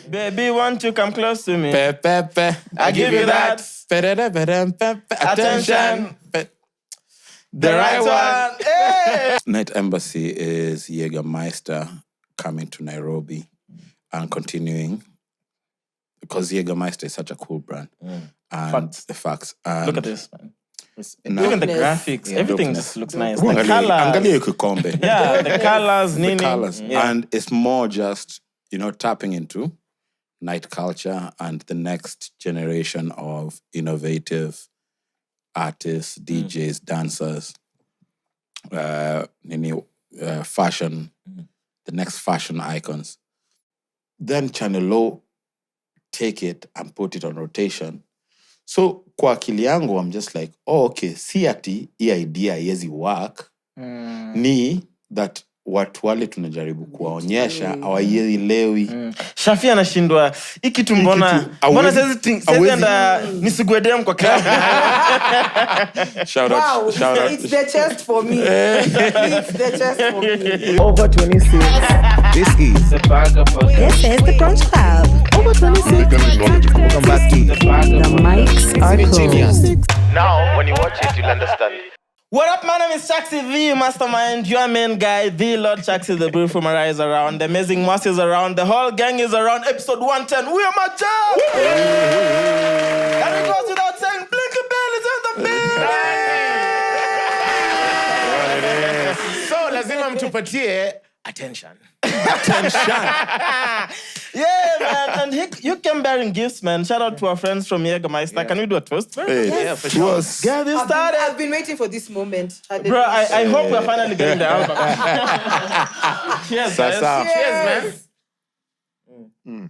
Baby, won't you come close to me? I give you that. Attention. The right one. Hey! Night Embassy is Jagermeister coming to Nairobi and continuing because Jagermeister is such a cool brand. And the facts. And look at this, man. Look at the graphics. Everything just looks nice. The colors. Yeah, the colors. The colors. Yeah. And it's more just, tapping into night culture and the next generation of innovative artists, DJs, dancers, fashion, the next fashion icons. Then Channel O take it and put it on rotation. So kwa akili yangu, I'm just like, okay, si ati hii idea haiwezi work. Ni that watu wale tunajaribu kuwaonyesha hawaielewi. Shafi anashindwa hii kitu mbona sasa enda nisigwedem kwa club. Shout out. It's the chest for me. It's the chest for me. Over 26. This is the Bagger Podcast. This is the Brunch Club. Over 26. Welcome back to The mics are closed. Now, when you watch it, you'll understand. What up, my name is Chaxy, the mastermind, your main guy, the Lord Chaxy, the beautiful Mariah is around, the amazing Mwass is around, the whole gang is around, episode 110, we are my job! And it goes without saying, Blinky Bill is in the building! So, lazima mtupatie attention. Yeah, man, and you came bearing gifts, man. Shout out to our friends from Jagermeister. Yeah. Can we do a toast? Hey, yes. Yeah, for sure. Get this started. I've been waiting for this moment. Bro, I hope we're finally getting the album. Cheers, guys. Cheers, man.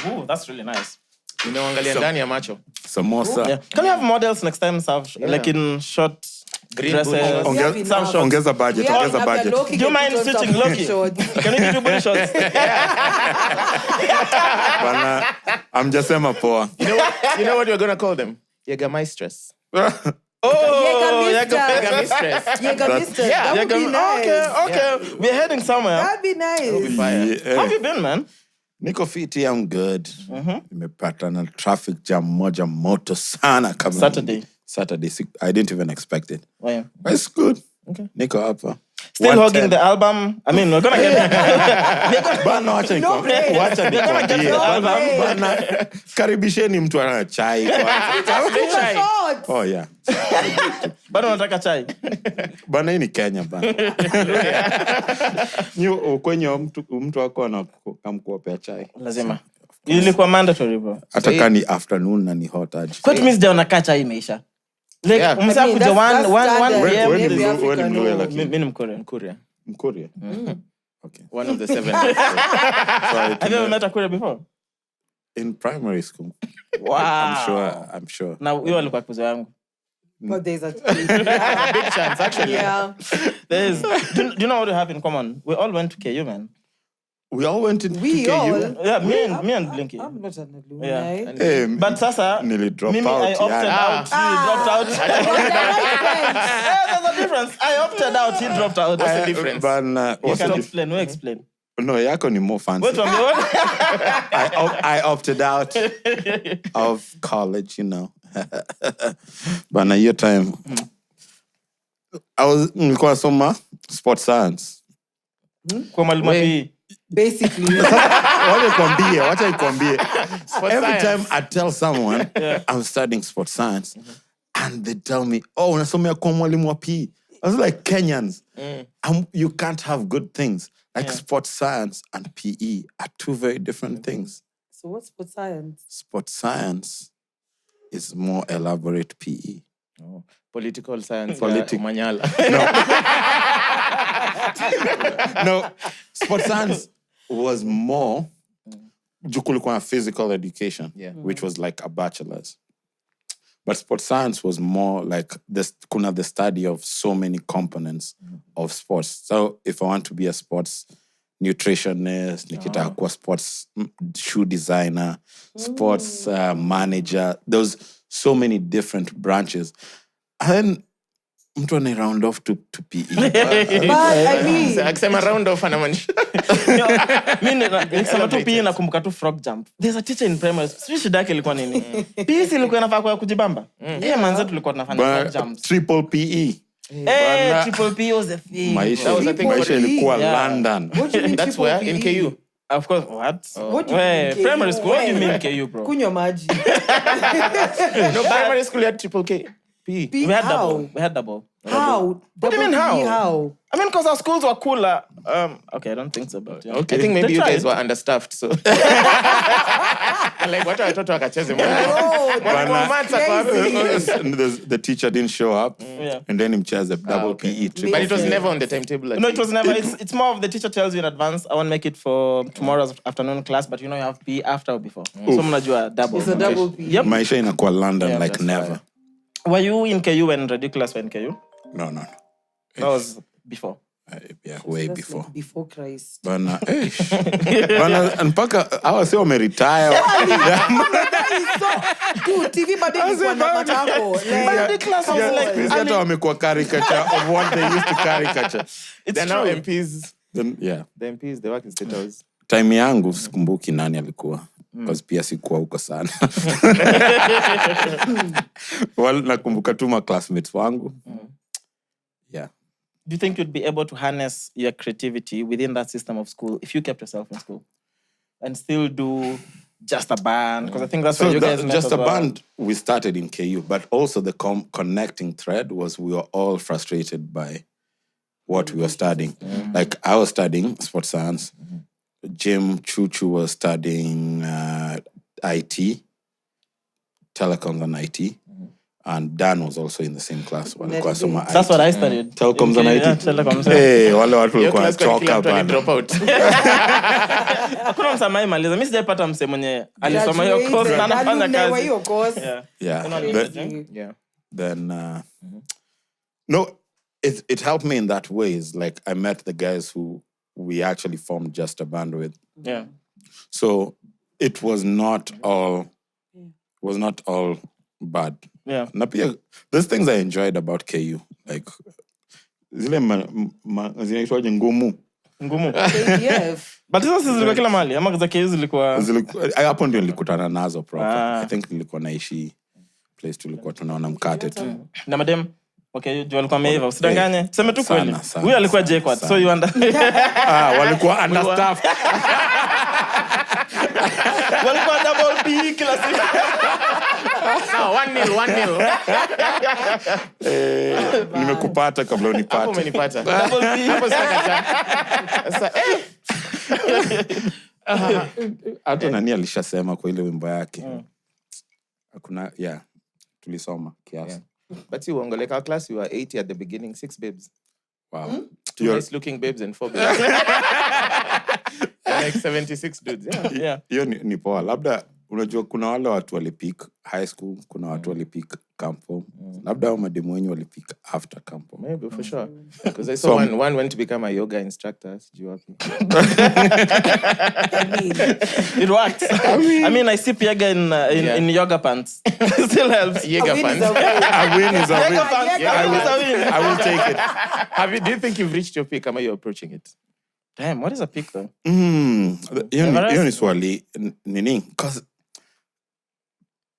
Ooh, that's really nice. Unaangalia ndani ya macho. Samosa. Yeah. Can we have models next time, like in short dresses? Ongeza budget. Do you mind switching Loki? Can we do booty shots? I'm just saying poa. You know what we're going to call them? Jagermeisters. Jagermeister. Yeah, that would be nice. Okay. We're heading somewhere. That'd be nice. How have you been, man? Niko fiti, I'm good. Nimepata na traffic jam moja moto sana kama Saturday. I didn't even expect it. Oh, yeah. But it's good. Okay. Niko hapa. Still hogging the album. I mean, we're gonna get Bana wacha nikwambie. Bana karibisheni mtu ana chai. Oh yeah. Bana unataka chai. Bana hii ni Kenya bana. Kwenye mtu wako anakamkuopea chai. Lazima. Ilikuwa mandatory, bro. Hata kani afternoon na ni hot aje. Kwa tu miss down kacha imeisha. Like umsaka kuja 1 PM. Mimi Mkorea. Okay. One of the 7. Have you ever met a Korea before? In primary school. Wow. I'm sure. Now you alikuwa kuzo yangu. But there's a big chance actually. Yeah. Do you know what we have in common? We all went to KU, man. We all went to KU? Yeah, me and Blinky. I'm not an alumni. Yeah. Hey, but sasa, nearly dropped Mimi, out. I opted out. He dropped out. There's a difference. I opted out. He dropped out. What's the difference? You can explain. We explain. No, yako ni more fancy. Wait, I opted out of college, But your time, nilikuwa soma sports science. Kwa mwalimu wapi? Basically. What I kwambie. Every time I tell someone I'm studying sports science, and they tell me, "Oh, unasomea kwa mwalimu wapi?" I was like, Kenyans, you can't have good things. Like sports science and PE are two very different things. So what's sports science? Sports science is more elaborate PE. Oh. Political science. Manyala. No, sports science was more physical education, which was like a bachelor's. But sports science was more like the study of so many components of sports. So if I want to be a sports nutritionist, nikita kwa sports shoe designer, sports manager, there's so many different branches. And mtu ana round off to PE. But I mean, Akisema round off anamaanisha. Mimi nikisema tu PE nakumbuka tu frog jump. There's a teacher in primary. Sisi shida yake ilikuwa nini? PE ilikuwa inafaa kwa kujibamba. Manze tulikuwa tunafanya frog jumps. Triple PE. Triple PE was the thing. Maisha ilikuwa London. what do you mean That's triple where in PE? KU. Of course, what? What do you mean KU? Primary school, what do you mean KU, bro? Kunywa maji. No, primary school had triple K. PE. We had How? double. We had double. How? What do you mean Double PE, how? I mean, because our schools were cooler. Okay, I don't think so, but yeah. Okay. I think maybe They you tried. guys were understaffed, so. Like, what watoto wakacheze mwana. The teacher didn't show up, Yeah. and then him chose a double okay. PE trip. But it was never on the timetable. No, it was never. It's more of the teacher tells you in advance, I won't make it for tomorrow's afternoon class, but you know you have PE after or before. So mnajua double. It's a double PE. Yep. Maisha inakuwa London Yeah, like that's never. Were you in KU when Ridiculous were in KU? No. That was before. Yeah, way That's before. like before Christ. Bana, bana, mpaka hawa sio wameretire. Dude, TV bado ilikuwa na matako. Ridiculous was like, Sisi hata wamekuwa caricature of what they used to caricature. it's They're now true. MPs. Then, yeah. The MPs, they work in State House. Time yangu sikumbuki nani alikuwa. Because pia sikuwa huko sana. Well, nakumbuka tu ma classmates wangu. Yeah. Do you think you'd be able to harness your creativity within that system of school if you kept yourself in school and still do just a band? Because I think that's where So you guys met just as a well. band we started in KU, but also the connecting thread was we were all frustrated by what we were studying. Like I was studying sports science. Jim Chuchu was studying IT, telecoms and IT. And Dan was also in the same class. Walikuwa soma IT. That's what I studied. Telecoms and IT. Yeah, telecoms. Hey, wale watu Your walikuwa class curriculum choka to bana. drop out. Hakuna msamaha imaliza. Mimi sijaipata mse mwenye alisoma hiyo course na anafanya Alumni wa kazi. hiyo course. Yeah. Yeah. Kuna Then, interesting. Yeah. then no, it helped me in that way. It's like I met the guys who we actually formed just a band with. Yeah. So it was not all bad. Yeah. Na pia there's things I enjoyed about KU, like zile zinaitwaje ngumu. Ngumu. KDF. But hizo si zilikuwa kila mahali. Ama za KU zilikuwa Hapo ndio nilikutana nazo proper. Ah. I think nilikuwa naishi place tulikuwa tunaona mkate tu. na madem. Okay, juu walikuwa meiva. Usidanganye. Tuseme tu kweli. Sana, sana, Huyu alikuwa sana, J-Quad. sana. So you understand. Walikuwa understaffed. Walikuwa double PE kila siku. No, 1-0. Nimekupata kabla Hapo unipate. umenipata. Double PE. Hapo sitakataa. Sasa, Hata nani alishasema kwa ile wimbo yake. Hakuna, yeah. Tulisoma kiasi. But you won't go. Like our class, we were 80 at the beginning, 6 babes. Wow. 2 nice-looking babes and 4 babes. Like 76 dudes. Yeah. Yeah. Hiyo ni poa. Labda unajua kuna wale watu walipick high school, kuna watu walipick camp home. Labda hao mademu wenyu walipick after camp home. Maybe, for sure. Because I saw one went to become a yoga instructor. It works. I mean, I sip Jager in yoga pants. Still helps. Jaeger fans. A win is a win. Jager pants. Yeah, I will take it. Do you think you've reached your peak? Am I approaching it? Damn, what is a peak though? Hiyo ni swali nini? Because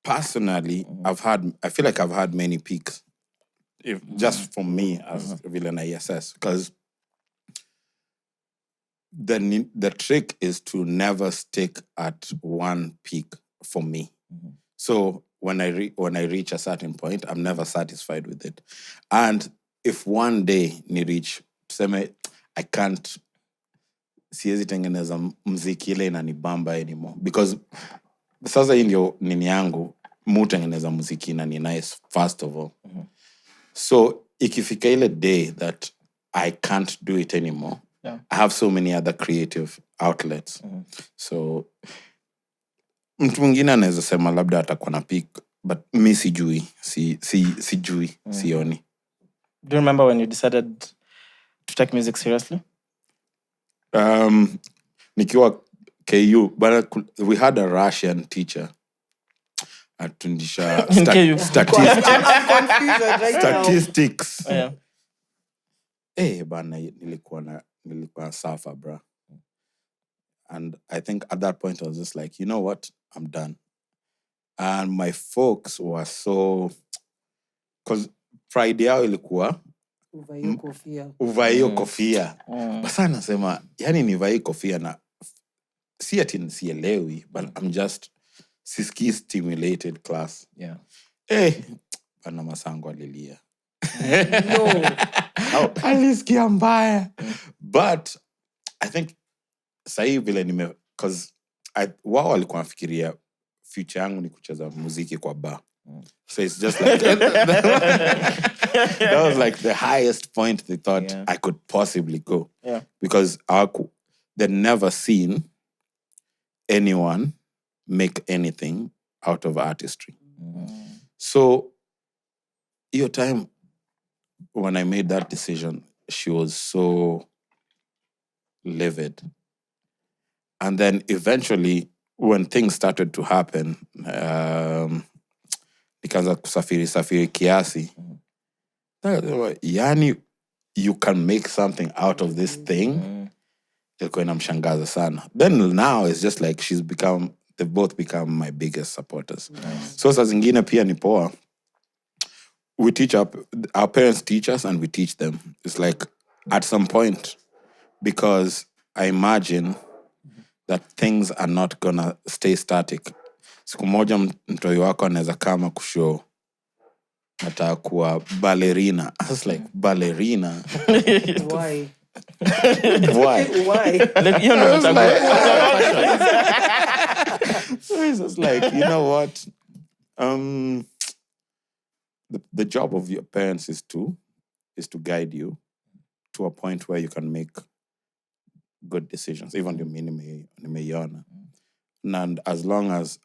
personally, I feel like I've had many peaks. Just for me as vile na ISS. Because the trick is to never stick at one peak for me. So when I reach a certain point, I'm never satisfied with it. And if one day ni reach, tuseme, I can't siwezi tengeneza mziki ile inanibamba anymore. Because sasa hii ndio nini yangu, tengeneza muziki na ni nice first of all. So ikifika ile day that I can't do it anymore, I have so many other creative outlets. So mtu mwingine anaweza sema labda atakuwa na peak, but mi sijui, sioni. Do you remember when you decided to take music seriously? Nikiwa KU, but we had a Russian teacher. atundisha KU. statistics. I'm confused right now. Statistics. Yeah. Bana nilikuwa safa, bro. And I think at that point I was just like, you know what? I'm done. And my folks were so, because pride yao ilikuwa uvae hiyo kofia. Basa nasema, yani nivae kofia na si ati sielewi, but I'm just siski stimulated class. Yeah. Bana masango alilia. No. Alisikia mbaya. But I think sahi vile because wao walikuwa nafikiria future yangu ni kucheza muziki kwa bar. So it's just like that was like the highest point they thought I could possibly go. Yeah. Because they'd never seen anyone make anything out of artistry. So your time when I made that decision, she was so livid. And then eventually, when things started to happen, nikaanza kusafiri kiasi. Yani, you can make something out of this thing. Ilikuwa inamshangaza sana. Then now it's just like they've both become my biggest supporters. So saa zingine pia ni poa. We teach our parents teach us and we teach them. It's like at some point, because I imagine that things are not gonna stay static. Siku moja mtoi wako anaweza kama kushow nataka kuwa ballerina. I was like, ballerina? Why? Why? Why? Like, you know, So it's just like, you know what? The job of your parents is to guide you to a point where you can make good decisions, even the nimeiona. And as long as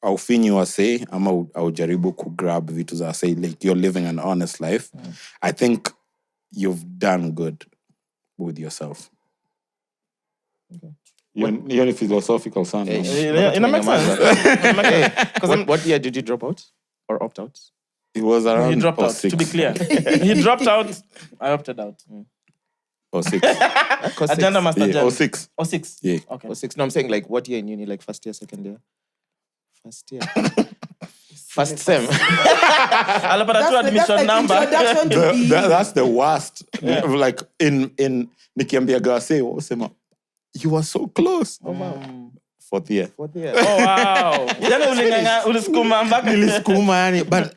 aufinyi wase ama aujaribu kugrab vitu za say, like you're living an honest life, I think you've done good with yourself. Okay. You're a philosophical son. it makes sense. What year did you drop out or opt out? It was around He dropped out, 06. to be clear. He dropped out, I opted out. 06. Agenda master Yeah, agenda. 06. 06? Yeah. Okay. 06. No, I'm saying like what year in uni? Like first year, second year? First year. First sem. Alapata tu admission like number. introduction to be. That's the worst. Like in nikiambia gase wasema you were so close. Oh wow. Fourth year. Fourth year. Oh wow. Jana ulinganga uliskuma mpaka Nilisukuma yani, but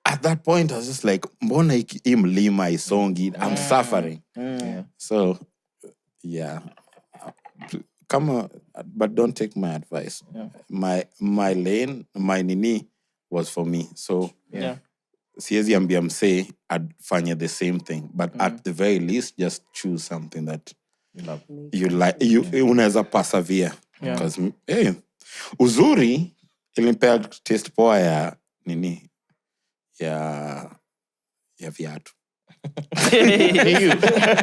at that point I was just like mbona hii mlima isongi, I'm suffering. So yeah. But don't take my advice. My lane, my nini was for me. So siezi ambia msee afanye the same thing, but at the very least just choose something that you like, unaweza persevere. Because uzuri ilimpea taste poa ya nini ya viatu.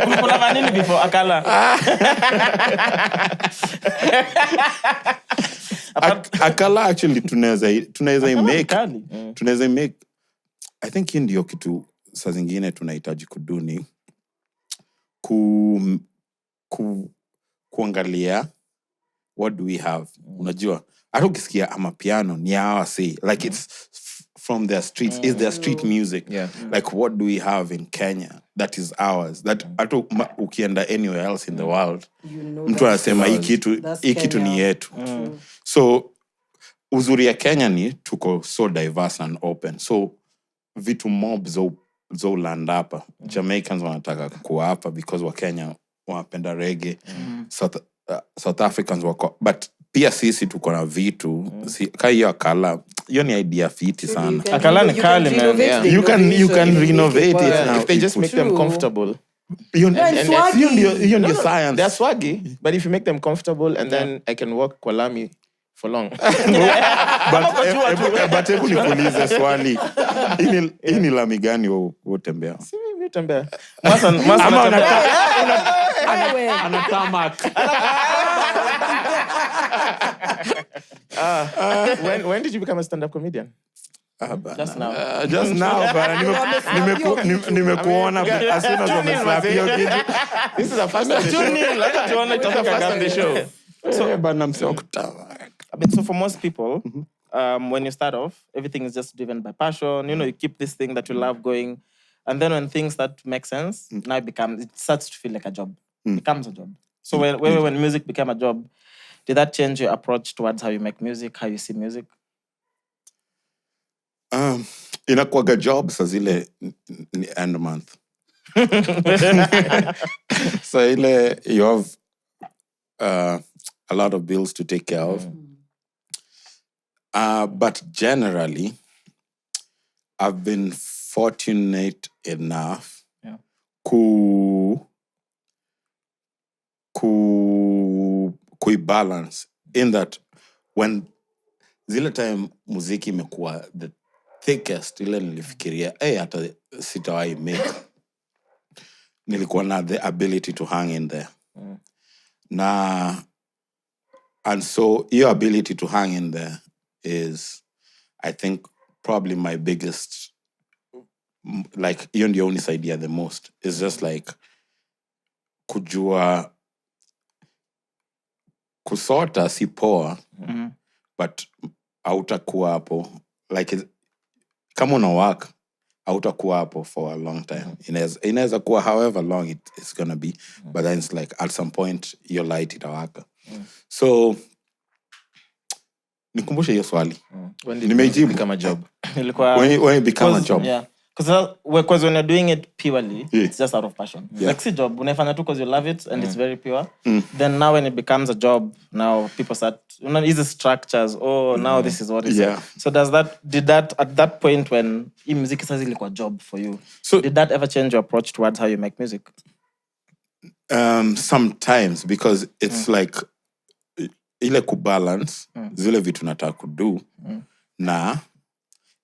Ulipona manini before akala? Akala actually tunaweza make. I think hii ndio kitu saa zingine tunahitaji kuduni kuangalia what do we have. Unajua hata ukisikia amapiano ni hawa say like it's from their streets, is their street music. Like what do we have in Kenya that is ours, that hata ukienda anywhere else in the world mtu anasema hii kitu ni yetu. So uzuri ya Kenya ni tuko so diverse and open, so vitu mob zo land hapa. Jamaicans wanataka kuwa hapa because wa Kenya wanapenda reggae. South Africans wako, but pia sisi tuko na vitu kai hiyo akala, hiyo ni idea fiti sana. Akala ni kali, man. You can renovate it now if they just make them comfortable. Hiyo ndio science. They're swaggy, but if you make them comfortable and then I can walk kwa lami for long. But hebu nikuulize swali. Hii ni lami gani utembea? Si mimi utembea. Masa Anatamak. When did you become a stand-up comedian? Just now. Just now, bana. Nimekuona as soon as wameslap hiyo kitu. This is a first on the show. Like you want to talk about the show. Bana msio kutawa. But so for most people, when you start off, everything is just driven by passion. You know, you keep this thing that you love going. And then when things start to make sense, now it starts to feel like a job. It becomes a job. So when music became a job, did that change your approach towards how you make music, how you see music? Inakuwaga job sa zile end month. So ile you have a lot of bills to take care of. But generally, I've been fortunate enough balance in that when zile time muziki imekuwa the thickest, ile nilifikiria hata sitawahi make, nilikuwa na the ability to hang in there. And so your ability to hang in there is, I think, probably my biggest, like, hiyo ndio unisaidia the most. It's just like kujua kusota si poa, but hautakuwa hapo. Like, kama una work, hautakuwa hapo for a long time. Inaweza kuwa however long it's gonna be, but then it's like at some point your light itawaka. So nikumbushe hiyo swali. When did it become a job? When it become a job. Yeah. Because when you're doing it purely, it's just out of passion. Like si job, unaifanya tu because you love it and it's very pure. Then now when it becomes a job, now people start, easy structures. Oh, now this is what it is. Yeah. So did that at that point when music is like a job for you? So did that ever change your approach towards how you make music? Sometimes, because it's like ile kubalance zile vitu nataka kudu na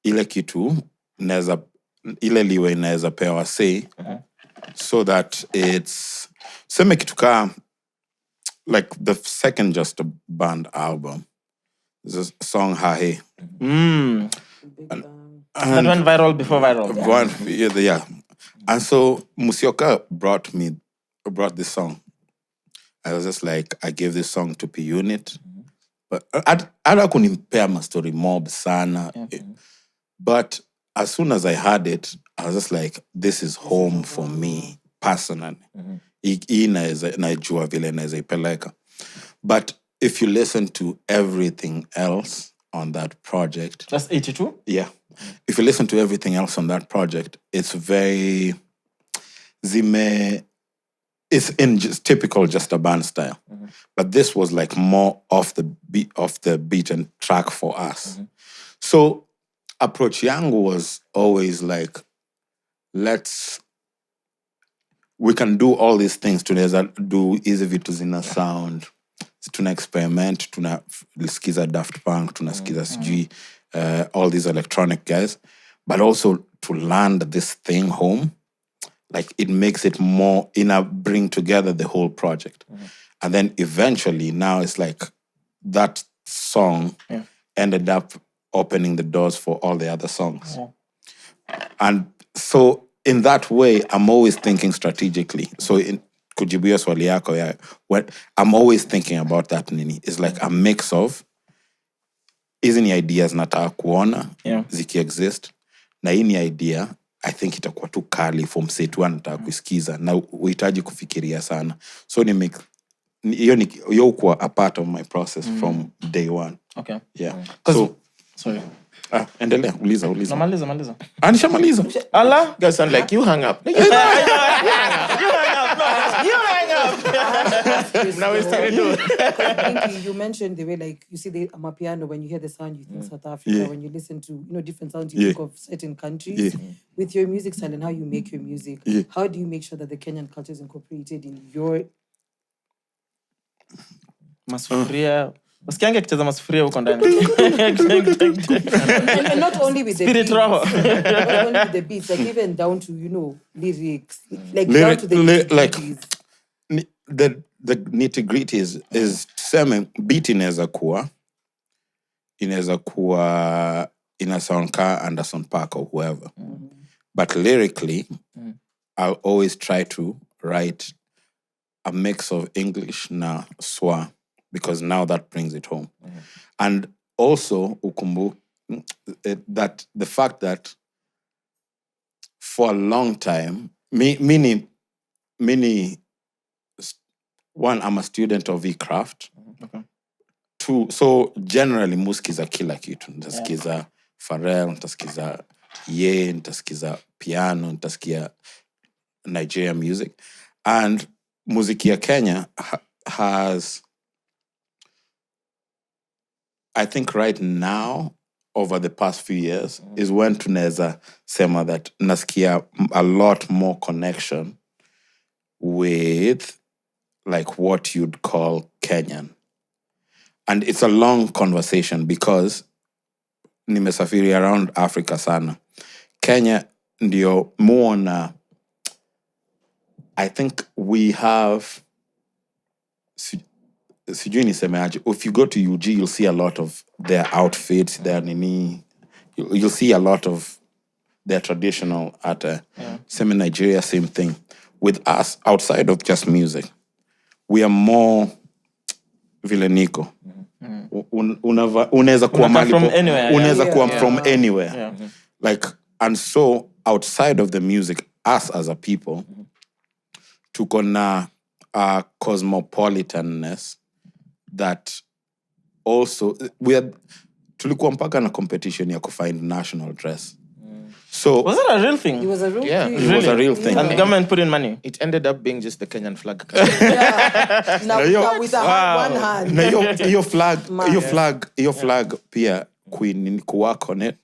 ile kitu ile liwe inaweza pewa say so that it's seme kitu ka like the second Just a Band album, the song Hahe. That went viral before viral. Yeah. And so Musioka brought this song. I was just like, I gave this song to P Unit. But I don't kunimpea ma story mob sana. But as soon as I heard it, I was just like, this is home for me personally. Naijua vile naeza ipeleka. But if you listen to everything else on that project, just 82? Yeah. If you listen to everything else on that project, it's very it's in just typical Just a Band style. But this was like more off the beaten track for us. So approach yangu was always like, we can do all these things. Tunaweza do hizi vitu zina sound. Tuna experiment, tunasikiza Daft Punk, tunasikiza sijui all these electronic guys. But also to land this thing home, like it makes it more, bring together the whole project. And then eventually now it's like that song ended up opening the doors for all the other songs. And so in that way, I'm always thinking strategically. So kujibuya swali yako, I'm always thinking about that nini. It's like a mix of hizi ni ideas nataka kuona ziki exist. Na hii ni idea, I think itakuwa tu kali for msetu anataka kusikiza na uhitaji kufikiria sana. So hiyo kuwa a part of my process from day one. Okay. Yeah. So sorry. Endelea, uliza. Maliza. Nishamaliza. Allah? Guys sound like you hung up. You hang up. Now we're still doing. You mentioned the way, like, you see the amapiano, when you hear the sound, you think South Africa. Yeah. When you listen to, different sounds, you think of certain countries. With your music style and how you make your music, how do you make sure that the Kenyan culture is incorporated in your... Masufuria. Usikiange kicheza masufuria huko ndani. And not only with the Spirit beats, roho. not only with the beats, like even down to, lyrics. Like down to the the nitty-gritty is tuseme beat inaweza kuwa inaweza kuwa ina sound ka Anderson .Paak or whoever. But lyrically, I'll always try to write a mix of English na Swa, because now that brings it home. And also, ukumbu, that the fact that for a long time, one, I'm a student of E-Craft. Two, so generally, muskiza kila kitu. Nitasikiza Pharrell, nitasikiza Ye, nitasikiza piano, nitasikia Nigerian music. And muziki ya Kenya has, I think right now, over the past few years, is when tunaweza sema that nasikia a lot more connection with like what you'd call Kenyan. And it's a long conversation because nimesafiri around Africa sana. Kenya ndio more I think we have, sijui nisemeaje, if you go to UG, you'll see a lot of their outfits, their nini, you'll see a lot of their traditional art. Same in Nigeria, same thing. With us, outside of just music, we are more villainico. Unaweza kuwa mali from anywhere. Unaweza kuwa from anywhere. Like, and so outside of the music, us as a people, tuko na cosmopolitanness that also tulikuwa mpaka na competition ya kufind national dress. So was it a real thing? It was a real thing. It was a real thing. And the government put in money. It ended up being just the Kenyan flag. Now with one hand. Na your flag pia kuwork on it.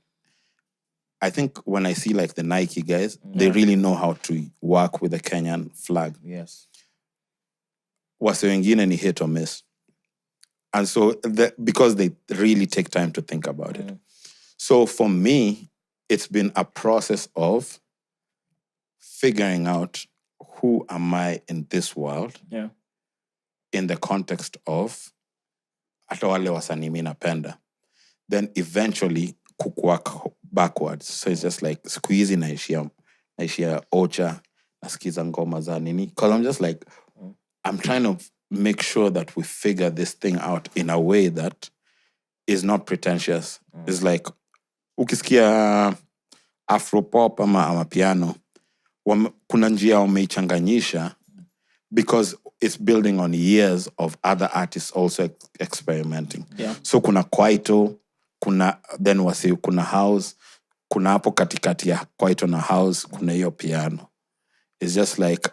I think when I see like the Nike guys, they really know how to work with the Kenyan flag. Yes. Wase wengine ni hit or miss. And so because they really take time to think about it. So for me, it's been a process of figuring out who am I in this world in the context of hata wale wasanii mimi napenda. Then eventually kukwak backwards. So it's just like squeezing naishia Ocha, nasikiza ngoma za nini. Because I'm just like, I'm trying to make sure that we figure this thing out in a way that is not pretentious. It's like, ukisikia Afro pop ama piano, kuna njia wameichanganyisha because it's building on years of other artists also experimenting. So kuna kwaito, kuna house, kuna hapo katikati ya kwaito na house, kuna hiyo piano. It's just like,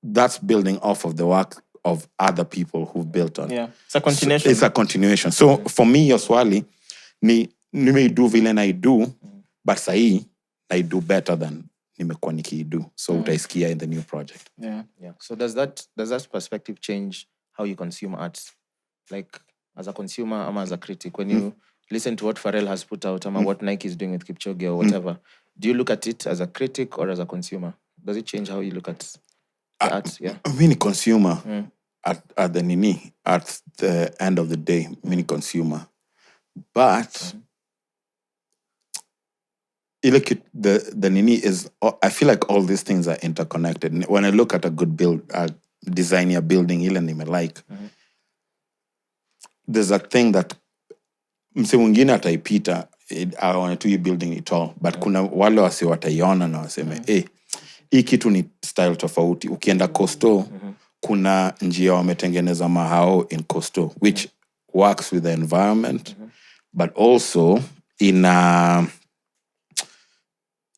that's building off of the work of other people who've built on. Yeah, it's a continuation. So it's a continuation. So for me, your swali, nimeidu vile na do, but sahi, I do better than nimekuwa nikiidu. So utaisikia in the new project. Yeah. So does that perspective change how you consume arts? Like as a consumer, as a critic, when you listen to what Pharrell has put out, what Nike is doing with Kipchoge or whatever, do you look at it as a critic or as a consumer? Does it change how you look at the arts? Yeah. Mini consumer at the end of the day, mini consumer. But you look at the nini is, I feel like all these things are interconnected. When I look at a good design you're building, there's a thing that mse mwingine ataipita, I want to be building it all, but kuna wale wase wataiona na waseme hii kitu ni style tofauti. Ukienda Coastal, kuna njia wametengeneza mahao in Coastal, which works with the environment, but also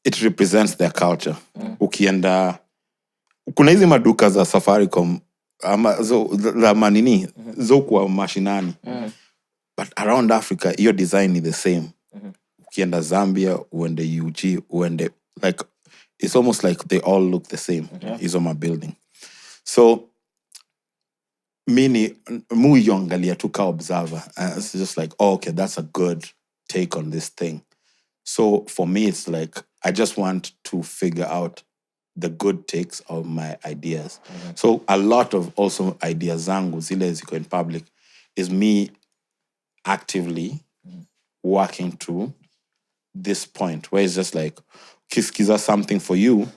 it represents their culture. Ukienda, kuna hizi maduka za Safaricom, za manini, zo kwa mashinani. But around Africa, your design is the same. Ukienda Zambia, uende UG, uende, like, it's almost like they all look the same. Izoma building. So, muyongalia tuka observer. It's just like, okay, that's a good take on this thing. So for me, it's like, I just want to figure out the good takes of my ideas. So a lot of also ideas zangu, zile ziko in public, is me actively working to this point where it's just like, kiskiza something for you.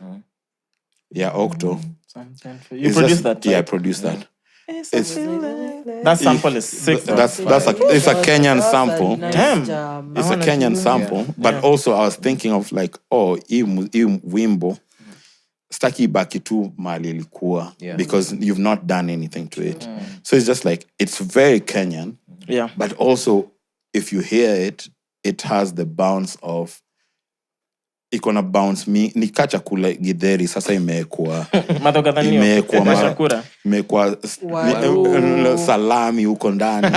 Yeah, Octo. Something for you. You produced that, right? Yeah, I produced that. That sample is sick. It's a Kenyan sample. Damn. It's a Kenyan sample, but also I was thinking of like, hii wimbo staki baki tu mali ilikuwa because you've not done anything to it. So it's just like, it's very Kenyan. Yeah. But also, if you hear it, it has the bounce of ikona bounce ni kacha kula githeri sasa imekuwa salami huko ndani.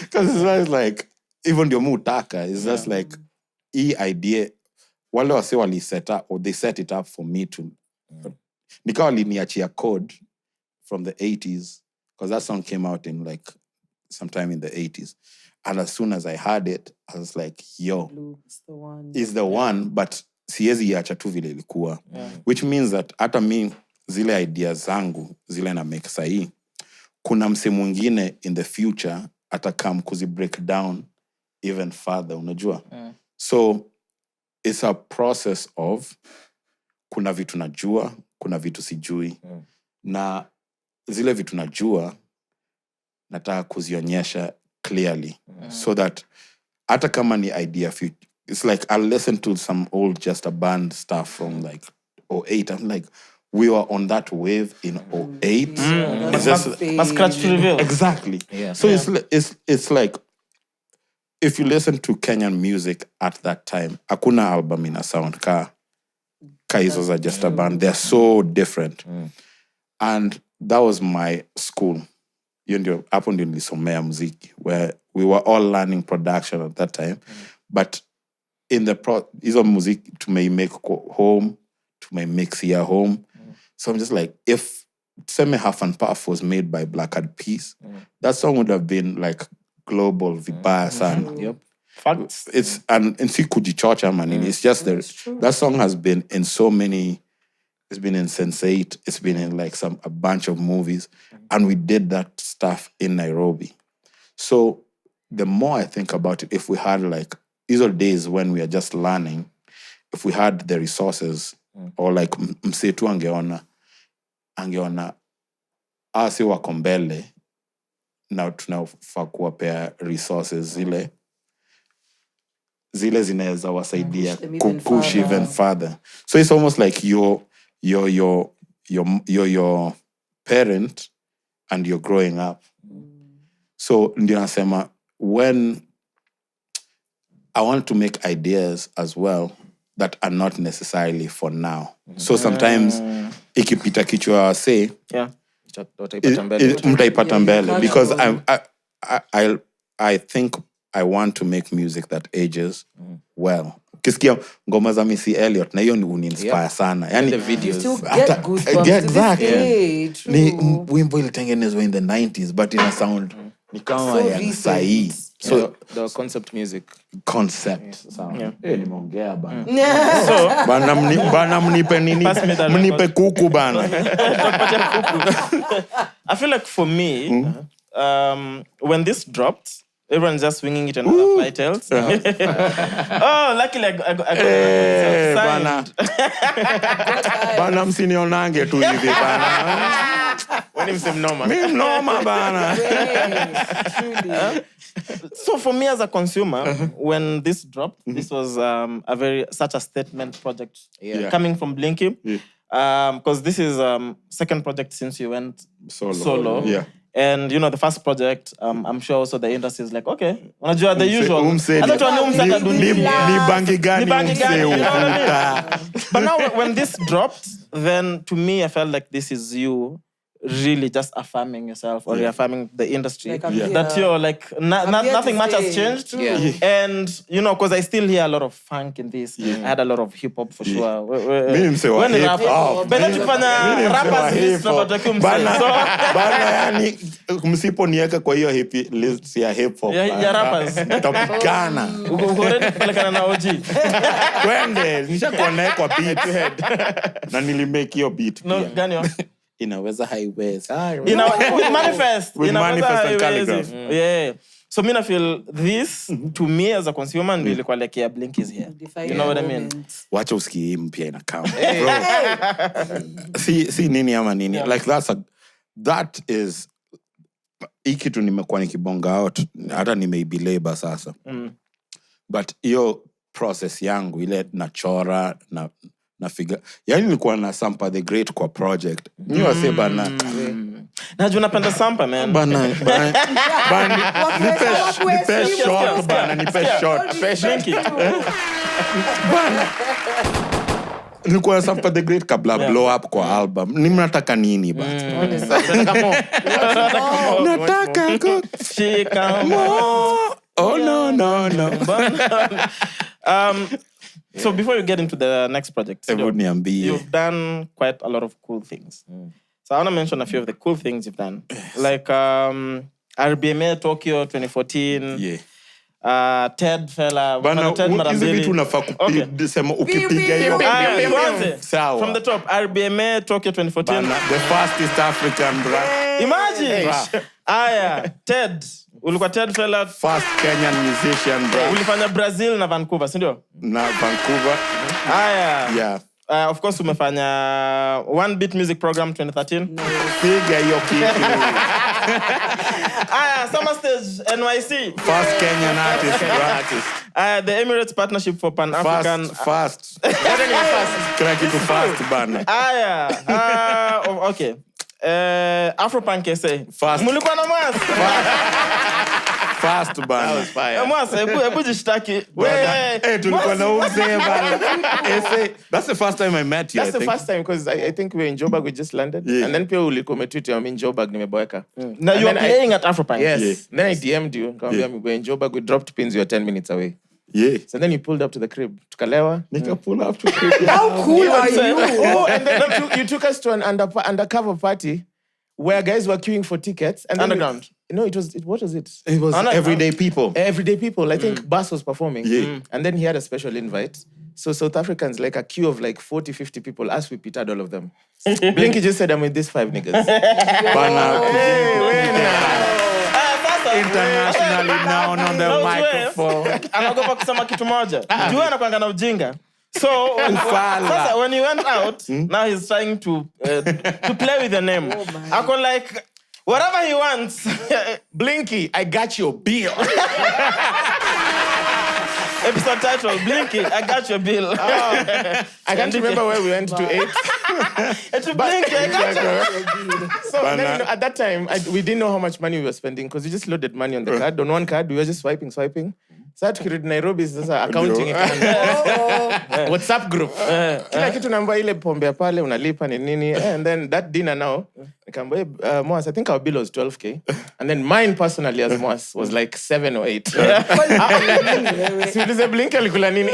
Because it's like even ndio mutaka, it's just like idea wale wase wali set up, or they set it up for me to nikawa liniachia code from the 80s, because that song came out in like sometime in the 80s. And as soon as I heard it, I was like, yo, it's the one, but siezi iacha tu vile ilikuwa. Which means that hata mi zile ideas zangu, zile na make sahi, kuna mse mwingine in the future atakam kuzi break down even further, unajua? So it's a process of kuna vitu najua, kuna vitu sijui. Na zile vitu najua, nataka kuzionyesha clearly, so that hata kama ni idea, it's like I'll listen to some old Just a Band stuff from like 08. I'm like, we were on that wave in 08. It's just scratch to reveal. Exactly. So it's like, if you listen to Kenyan music at that time, hakuna album ina sound ka hizo za Just a Band. They're so different. And that was my school. Hapo ndio nilisomea muziki, where we were all learning production at that time. But in the hizo muziki tumeimake home, tumeimix here home. So I'm just like, if Seme Half and Puff was made by Black Eyed Peas, that song would have been like global, vibaya sana. Yep. Facts. It's and si kujichocha man. It's just that song has been in so many. It's been in Sense8. It's been in like a bunch of movies. And we did that stuff in Nairobi. So the more I think about it, if we had like, these are days when we are just learning, if we had the resources, or like msetu angeona, asi wako mbele, na tunafaa kuwapea resources zile zinaweza wasaidia kupush even further. So it's almost like your parent and you're growing up. So ndio nasema, when I want to make ideas as well that are not necessarily for now. So sometimes ikipita kichwa say, mtaipata mbele, because I think I want to make music that ages well. Kisikia ngoma za Missy Elliott, na hiyo ni uninspire sana. Yani the videos. Exactly. Ni wimbo ilitengenezwa in the 90s, but ina sound ni kama ya sahi. So the concept music. Concept sound. Nimeongea bana. So bana mnipe nini? Mnipe kuku bana. I feel like for me, when this dropped, everyone's just swinging it and fly tails. Oh, luckily I got bana msinionange tu hivi bana. When him say mnoma. Me mnoma bana. So for me as a consumer, when this dropped, this was such a statement project coming from Blinky. Because this is second project since you went solo. Yeah. And you know, the first project, I'm sure also the industry is like, okay, unajua the usual. But now when this dropped, then to me I felt like this is you really just affirming yourself, or reaffirming the industry, like that you're like nothing much has changed. And you know, because I still hear a lot of funk in this. I had a lot of hip hop for sure. Mimi msewa hip hop. But tukifanya rappers list tunapata kumsema. So bana yani msiponiweka kwa hiyo list ya hip hop. Ya rappers. Tapigana. Uko ready kupelekana na OG? Kwende, nishakuona kwa beat head. Na nilimake hiyo beat pia. No, gani yo? Inaweza highways. With manifest. With manifest and calligraph. Yeah. So I feel this to me as a consumer ndio ilikuwa like yeah, Blink is here. You know what I mean? Wacha usikie mpya inakam. Si nini ama nini. Like that is ikitu nimekuwa nikibonga out hata nimeibileba sasa. But hiyo process yangu ile nachora na figure. Yaani nilikuwa na Sampa the Great kwa project. Niwa say bana. Najua napenda Sampa man. Bana. Nipe short bana, nipe short. Bana. Nilikuwa Sampa the Great kabla blow up kwa album. Ni mnataka nini bana? Nataka Shikamo. Oh no. So before you get into the next project, you've done quite a lot of cool things. So I want to mention a few of the cool things you've done. Yes. Like RBMA Tokyo 2014. Yeah. Ted fella. Ted Marambili. Ukipiga hiyo. From the top, RBMA Tokyo 2014. The first East African brand. Imagine. Ted. Ulikuwa Ted fella. First Kenyan musician brand. Ulifanya Brazil na Vancouver, si ndio? Na Vancouver. Yeah. Of course umefanya One Beat Music Program 2013. Piga hiyo kitu. Summer Stage NYC. First Kenyan artist. The Emirates Partnership for Pan-African. Fast. Kila kitu fast bana. Okay. Afro Punk SA. Fast. Mulikuwa na Mwass. Fast bana. That was fire. Mwass, hebu jishtaki. Tulikuwa na umzee bana. That's the first time I met you. That's the first time because I think we were in Joburg, we just landed. Yeah. And then pia ulikuwa umetweet I'm in Joburg nimeboeka. Now you are playing at Afro Punk. Yes. Yeah. Then I DM'd you. We're in Joburg, we dropped pins, you were 10 minutes away. Yeah. So then you pulled up to the crib. Tukalewa. Nika pull up to the crib. How cool are you? And then you took us to an undercover party where guys were queuing for tickets. And Underground. What was it? It was everyday people. Everyday people. I think Bass was performing. Yeah. And then he had a special invite. So South Africans, like a queue of like 40, 50 people, us, we pitted all of them. Blinky just said, I'm with these 5 niggas. Internationally now on the microphone. Anagopa kusema kitu moja. Jua anakuanga na ujinga. So when he went out, now he's trying to play with the name. I go like, whatever he wants. Blinky, I got your bill. Episode title, Blinky, I got your bill. I can't remember where we went to eat. Blinky, I got your bill. So then, at that time, we didn't know how much money we were spending because we just loaded money on the card. On one card, we were just swiping. So tukirudi Nairobi sasa accounting WhatsApp group. Kila kitu namba ile pombe pale unalipa ni nini. And then that dinner now, nikamwambia Mwass, I think our bill was 12K. And then mine personally as Mwass was like 7 or 8. Siulize Blink alikula nini?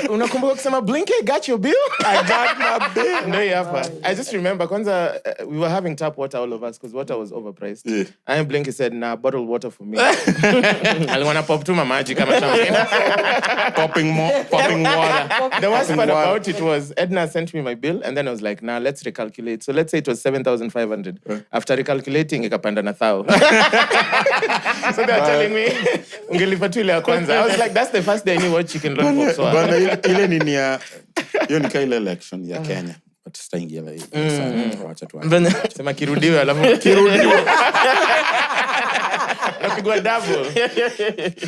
Unakumbuka kusema Blink, I got your bill? I got my bill. No, hapa. I just remember kwanza we were having tap water all of us because water was overpriced. Yeah. And Blinky said, nah, bottled water for me. I want to pop to my magic kama champagne. Popping water. The worst part about it was Edna sent me my bill and then I was like, nah, let's recalculate. So let's say it was 7,500. After recalculating, ikapanda na 1,000. So they are telling me, ungelipa tu ile ya kwanza. I was like, that's the first day I knew what chicken roll pops were. Bana ile nini ya hiyo ni ile election ya Kenya. But sitaingia la hiyo. Wacha tu. Sema kirudiwe alafu kirudiwe. Napigwa double.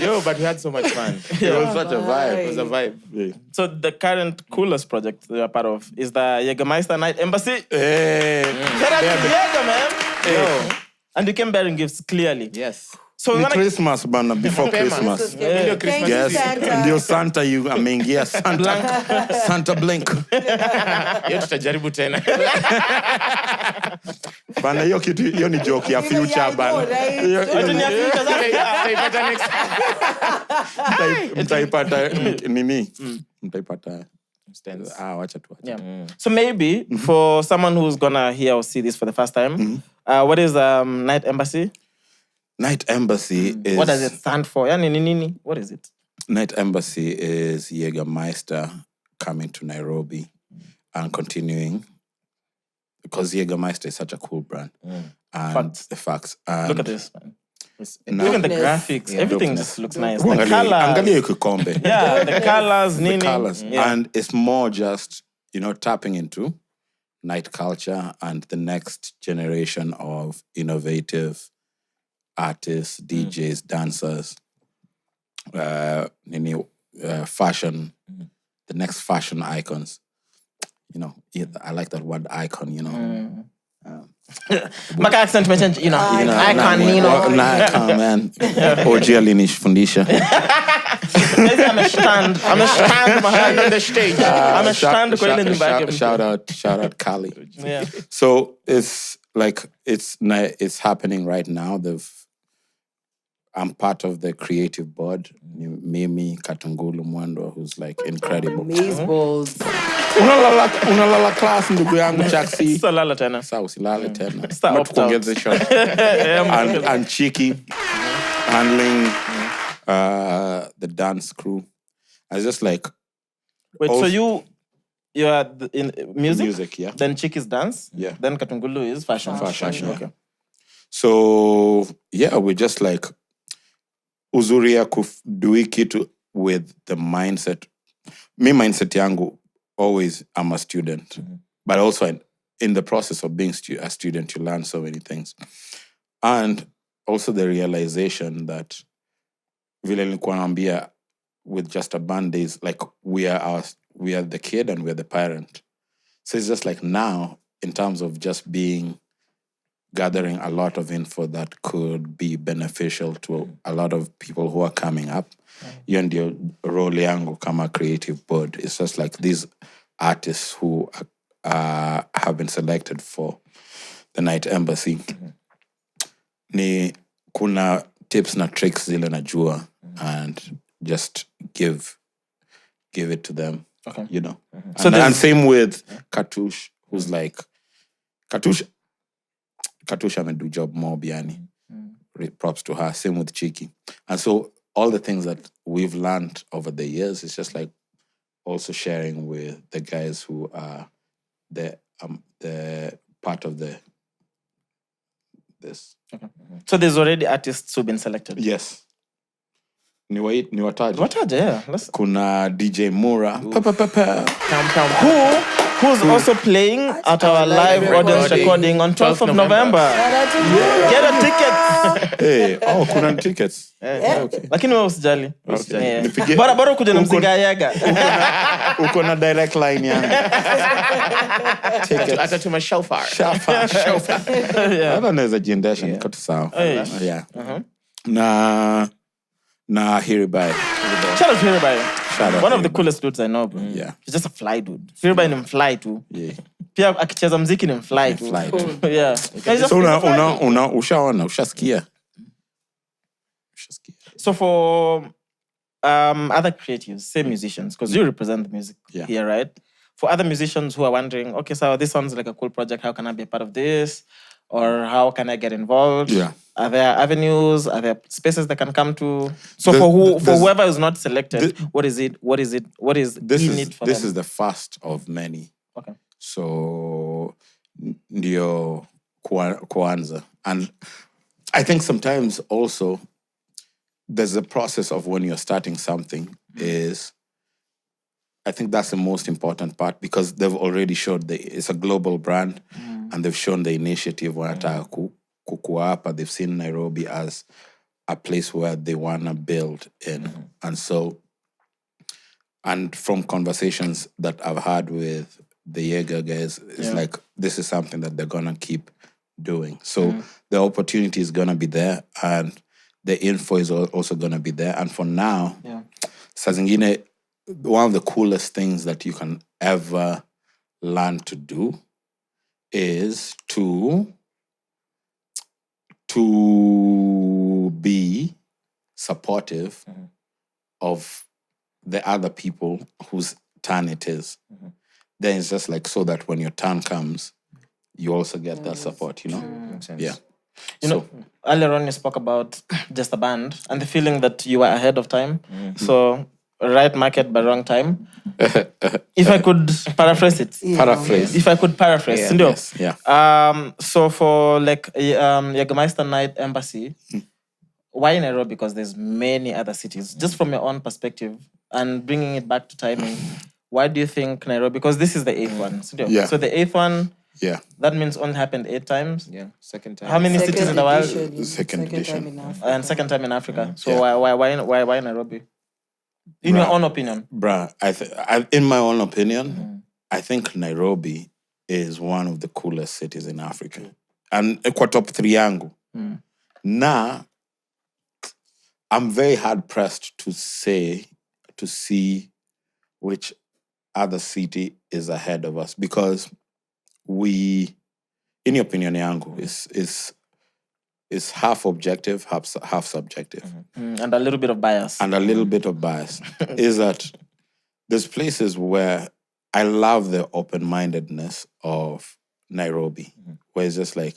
Yo, but we had so much fun. It was such a vibe. It was a vibe. Yeah. So the current coolest project you're part of is the Jagermeister Night Embassy. Hey. Shout out to Jager, man. Yo. And you came bearing gifts, clearly. Yes. So Ni Christmas bana, before Christmas. Thank you, Yes. Santa. Ndio Santa you ameingia Santa Blink. Yo tutajaribu tena. Bana hiyo kitu hiyo ni joke ya future bana. Hiyo ni Tutaipata next. mtaipata nini? Mtaipata Stands. wacha tu. Yeah. So maybe for someone who's gonna hear or see this for the first time, what is Night Embassy? Night Embassy is... What does it stand for? Yani nini? What is it? Night Embassy is Jagermeister coming to Nairobi and continuing because Jagermeister is such a cool brand. And Facts. the facts. And Look at this, man. now- Look at the Dopeness. graphics. Everything just looks nice. The Angalia colors. Kikombe. Yeah, the colors, The Nini. colors. Yeah. And it's more just, tapping into night culture and the next generation of innovative artists, DJs, dancers, fashion, the next fashion icons. I like that word icon, Maka accent mentioned, icon, icon, man. OG alinifundisha. I'm a stand behind on the stage. I'm a stand kwa ile nyumba yake. Shout out Kali. Yeah. So it's like it's happening right now. I'm part of the creative board. Mimi Katungulu Mwendo, who's like incredible. Maze balls. Unalala class ndugu yangu Chaxy. Salala tena. Sawa usilale tena. Start Not opt out. forget the shot. And Cheeky handling the dance crew. I was just like, Wait, also- so you are in music? Music, yeah. Then Chick is dance? Yeah. Then Katungulu is fashion. Fashion, yeah. Okay. So yeah, we're just like uzuria kudui kitu with the mindset. Me mindset yangu, always I'm a student. But also in the process of being a student, you learn so many things. And also the realization that vile nilikuwa naambia, with just a band days, like we are the kid and we're the parent. So it's just like now, in terms of just gathering a lot of info that could be beneficial to a lot of people who are coming up. Hiyo ndio role yangu kama creative board. It's just like these artists who have been selected for the Night Embassy. Ni kuna tips na tricks zile najua and just give it to them. Okay. So and same with Katush, who's like Katush amedu job more biani. Props to her. Same with Cheeky. And so all the things that we've learned over the years, it's just like also sharing with the guys who are the part of this. Okay. So there's already artists who've been selected. Yes. Ni wataje? Wataje, yeah. Kuna DJ Mura. Who's also playing at our live audience recording on 12th of November. Get a ticket. Hey, kuna tickets. Okay. Lakini wewe usijali. Okay. Yeah. Bora kuja na mzinga yaga. Uko na direct line yangu. Tickets. Atatuma shofar. Hata naweza jiendesha niko tu sawa. Yeah. Na Hiribai. Shout out to Hiribai. Shout One out of the coolest dudes I know, bro. Yeah. He's just a fly dude. Hiribai ni mfly too. Yeah. Pia akicheza mziki ni mfly too. Fly too. Yeah. So ushasikia. So for other creatives, say musicians, because you represent the music here, right? For other musicians who are wondering, okay, so this sounds like a cool project. How can I be a part of this? Or how can I get involved? Yeah. Are there avenues? Are there spaces they can come to? So for whoever is not selected, what is it? What is in it for them? This is the first of many. Okay. So ndio kuanza. And I think sometimes also there's a process of when you're starting something is, I think that's the most important part because they've already showed it's a global brand and they've shown the initiative wanataka kukuapa. They've seen Nairobi as a place where they want to build in. And so, and from conversations that I've had with the Jaeger guys, it's like, this is something that they're going to keep doing. So the opportunity is going to be there and the info is also going to be there. And for now, saa zingine, one of the coolest things that you can ever learn to do is to be supportive of the other people whose turn it is. Then it's just like so that when your turn comes, you also get that support, Makes sense. Yeah. You know, earlier on you spoke about just a band and the feeling that you were ahead of time. So right market but wrong time. If I could paraphrase it. Paraphrase. If I could paraphrase. Yeah. Sindio? Yes, yeah. So for like Jagermeister Night Embassy, why Nairobi? Because there's many other cities. Just from your own perspective and bringing it back to timing, why do you think Nairobi? Because this is the 8th one. Sindio? Yeah. So the 8th one, Yeah. that means only happened 8 times. Yeah, second time. How many Second cities in the world? edition, Second edition. time in Africa. And second time in Africa. So Yeah. why Nairobi? In your own opinion. Bruh, in my own opinion, I think Nairobi is one of the coolest cities in Africa. And kwa top 3 yangu. Now, I'm very hard pressed to see which other city is ahead of us, because we, in your opinion yangu, is half objective, half subjective. And a little bit of bias. And a little bit of bias is that there's places where I love the open-mindedness of Nairobi, where it's just like,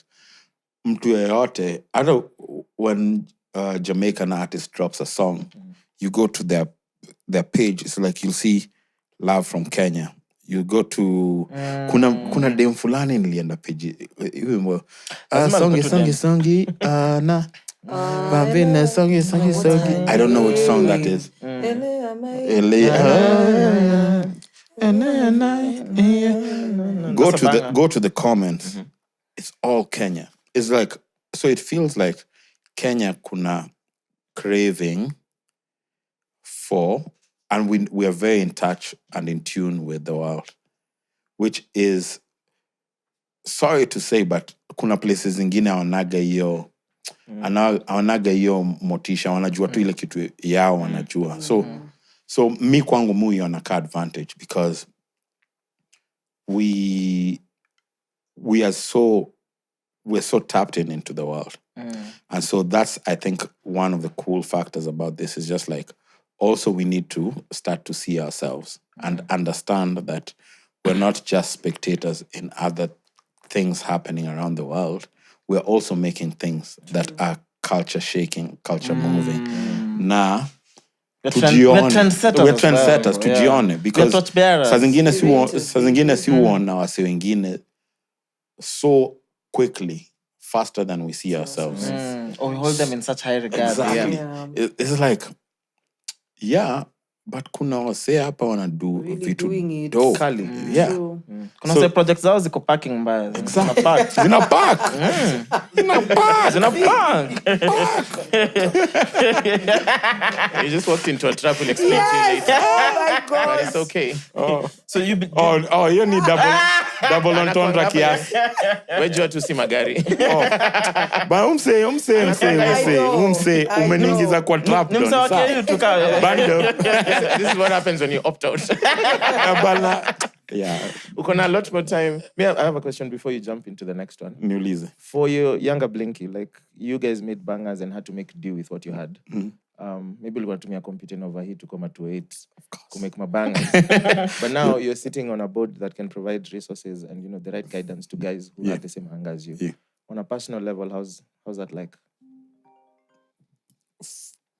mtu yeyote, I don't, when a Jamaican artist drops a song, you go to their page, it's like you'll see love from Kenya. You go to kuna dem fulani nilienda page songi na Bambina songi. I don't know which song that is. Go to the comments. It's all Kenya. It's like, so it feels like Kenya kuna craving for, and we are very in touch and in tune with the world, which is, sorry to say, but kuna places zingine haonaga hiyo motisha, wanajua tu ile kitu yao wanajua. So mi kwangu muiona ka advantage, because we're so tapped into the world. And so that's, I think, one of the cool factors about this is just like, also we need to start to see ourselves and understand that we're not just spectators in other things happening around the world. We're also making things that are culture shaking, culture moving. Nah. We're trendsetters, tujione, because saa zingine si uona wase wengine so quickly, faster than we see ourselves. Or we hold them in such high regard. Exactly. Yeah. It's like, yeah, but kuna wase hapa wanadu Really doing vitu it. dope. Kali. Yeah. True. Kuna say projects zao ziko parking mbaya. Exactly. Zina Zina park. You just walked into a trap and explained to you later. Oh my But God. it's okay. So you You need double entendre kiasi. Wejua tu si magari. But umse umeniingiza kwa trap don. Bando. This is what happens when you opt out. Yeah. Ukona a lot more time. I have a question before you jump into the next one. Niulize. For your younger Blinky, like you guys made bangers and had to make do with what you had. Maybe ulikuwa tumia computing over here to come at 2.8 to make my bangers. But now you're sitting on a board that can provide resources and the right guidance to guys who have the same hunger as you. Yeah. On a personal level, how's that like?